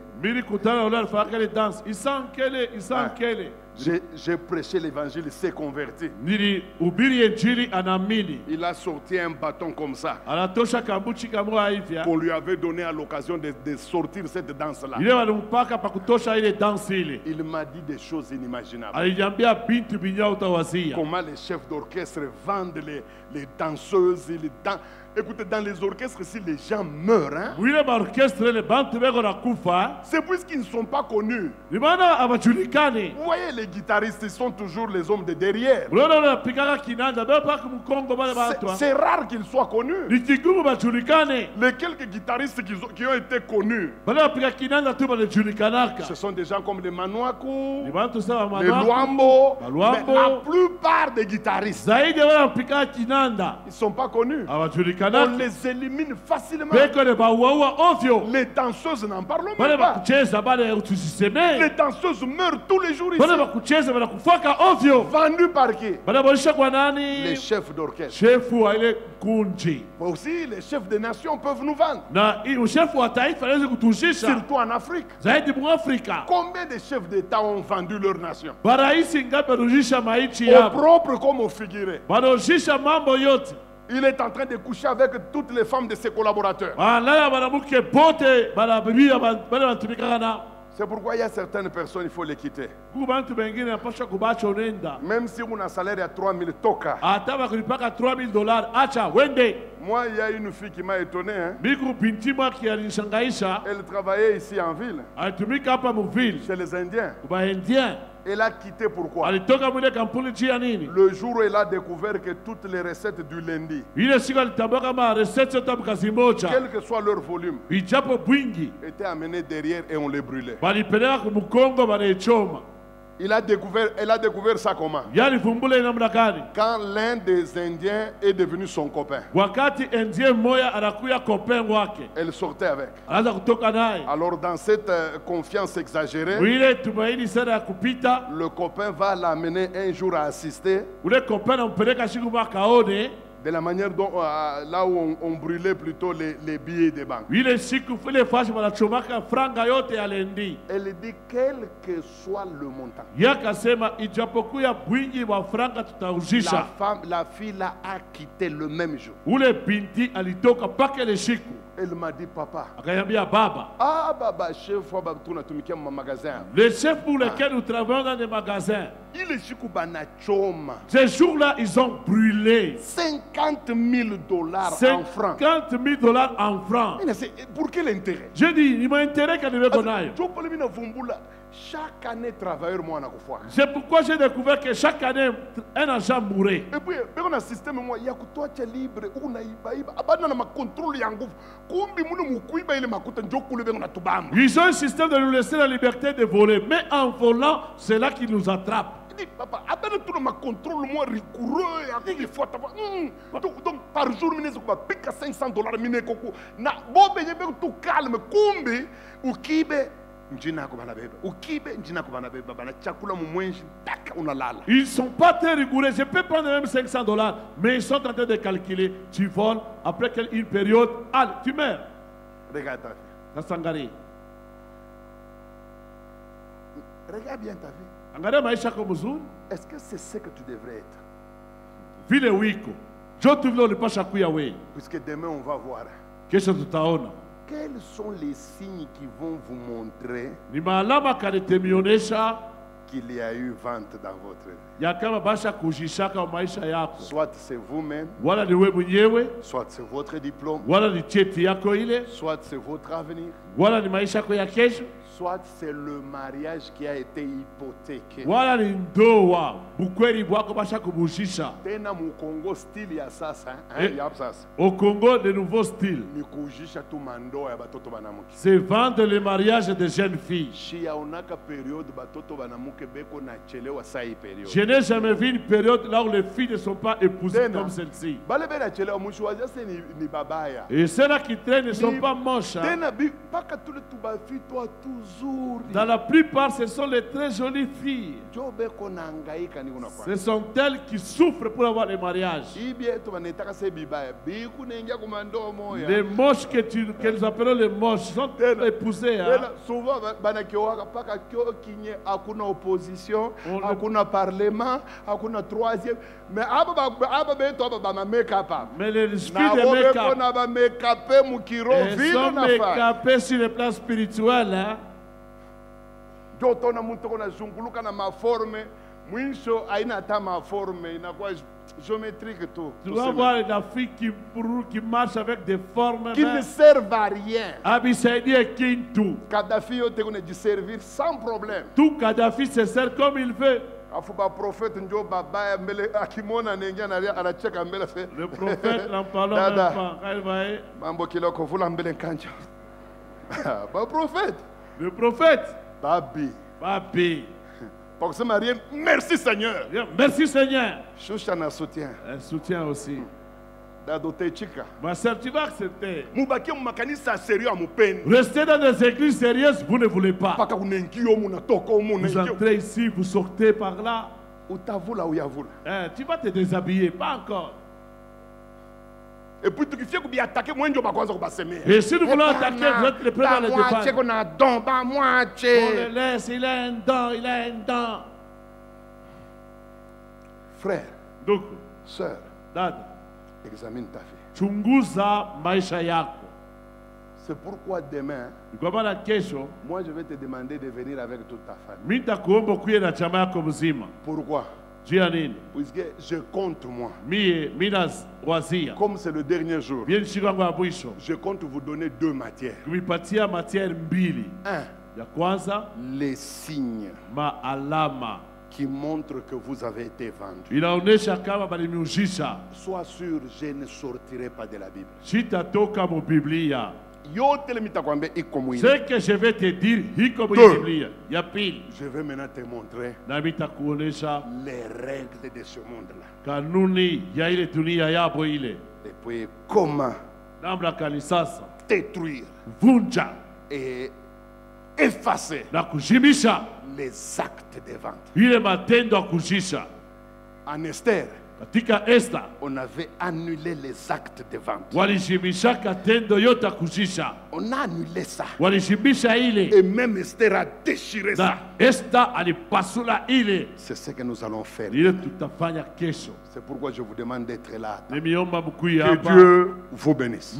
J'ai prêché l'évangile, il s'est converti. Il a sorti un bâton comme ça. Qu'on lui avait donné à l'occasion de sortir cette danse-là. Il m'a dit des choses inimaginables. Comment les chefs d'orchestre vendent les danseuses et les danseurs. Écoutez, dans les orchestres, si les gens meurent, hein, c'est puisqu'ils ne sont pas connus. Vous voyez, les guitaristes, ils sont toujours les hommes de derrière. C'est rare qu'ils soient connus. Les quelques guitaristes qui ont été connus, ce sont des gens comme les Manouakou, les Luambo. Mais la plupart des guitaristes, ils ne sont pas connus. On les élimine facilement. Les danseuses n'en parlent même pas. Les danseuses meurent tous les jours ici. Vendues par qui? Les chefs d'orchestre. Aussi, les chefs des nations peuvent nous vendre. Surtout en Afrique. Combien de chefs d'État ont vendu leur nation? Au propre comme au figuré. Il est en train de coucher avec toutes les femmes de ses collaborateurs. C'est pourquoi il y a certaines personnes, il faut les quitter. Même si on a un salaire à 3 000 toka. Moi, il y a une fille qui m'a étonné. Hein. Elle travaillait ici en ville. Chez les Indiens. Elle a quitté pourquoi? Le jour où elle a découvert que toutes les recettes du lundi, quel que soit leur volume, étaient amenées derrière et on les brûlait. Elle a découvert ça comment? Quand l'un des Indiens est devenu son copain. Elle sortait avec. Alors dans cette confiance exagérée, le copain va l'amener un jour à assister. De la manière dont, là où on brûlait plutôt les billets des banques. Elle dit quel que soit le montant. La fille là a quitté le même jour. Elle m'a dit papa. Ah baba, chef, les chefs pour lesquels nous travaillons dans des magasins. Ces jours-là, ils ont brûlé 50 000 dollars en francs. 50 000 dollars en francs. Pour quel intérêt? Je dis, il m'a intérêt qu'elle devait qu'on aille. Chaque année, travailleur, moi, c'est pourquoi j'ai découvert que chaque année, un agent mourait. Et puis, on a un système, moi, il y a que toi, tu es libre, ils ont un système de nous laisser la liberté de voler, mais en volant, c'est là qu'ils nous attrapent. Papa, tout le contrôle moi rigoureux. Donc par jour, je paye 500 dollars. Na bobe yebe tout calme. Kumbi ukibe njina ko bana beba. Ukibe njina ko bana beba. Bana chakula mu mwenji taka unalala. Ils sont pas très rigoureux. Je peux prendre même 500 dollars, mais ils sont en train de calculer. Tu voles après une période, allez, tu meurs. Regarde ta vie. Sangari. Regarde bien ta vie. Est-ce que c'est ce que tu devrais être? Puisque demain on va voir. Quels sont les signes qui vont vous montrer qu'il y a eu vente dans votre vie? Soit c'est vous-même, soit c'est votre diplôme, soit c'est votre avenir, soit c'est le mariage qui a été hypothéqué. Tena mu Congo style ya sasa, au Congo, de nouveaux styles. C'est vendre le mariage des jeunes filles. Je n'ai jamais vu une période là où les filles ne sont pas épousées comme celle-ci. Et ceux-là qui traînent ne sont pas moches. Dans la plupart, ce sont les très jolies filles. Ce sont elles qui souffrent pour avoir les mariages. Les moches que nous appelons les moches sont épousées. Souvent, hakuna opposition, hakuna parlement, hakuna troisième. Mais les filles de make-up, elles sont make-upées sur le plan spirituel. Géométrique tout. Tu vas voir la fille qui marche avec des formes qui ne servent à rien. Kadhafi te servir sans problème. Tout Kadhafi se sert comme il veut. Le prophète n'en parle même pas. Le prophète. Babi. Merci Seigneur. Merci Seigneur. Chouchana soutien. Un soutien aussi. Ma sœur, tu vas accepter. Restez dans des églises sérieuses, vous ne voulez pas. Vous entrez ici, vous sortez par là. Tu vas te déshabiller, pas encore. Et puis tu fais que attaquer moi je vais et si nous voulons attaquer, vous êtes les premiers à le défendre. On le laisse, il a un don, il a un don. Frère, donc, sœur, dada, examine ta vie. Chunguza maisha yako. C'est pourquoi demain, moi je vais te demander de venir avec toute ta famille. Pourquoi? Puisque je compte moi. Comme c'est le dernier jour, je compte vous donner deux matières. Un, les signes qui montrent que vous avez été vendu. Sois sûr, je ne sortirai pas de la Bible. Ce que je vais te dire, je vais maintenant te montrer les règles de ce monde-là. Et puis comment détruire et effacer les actes de vente. En Esther, on avait annulé les actes de vente. On a annulé ça. Et même Esther a déchiré ça. C'est ce que nous allons faire. C'est pourquoi je vous demande d'être là. Que Dieu vous bénisse.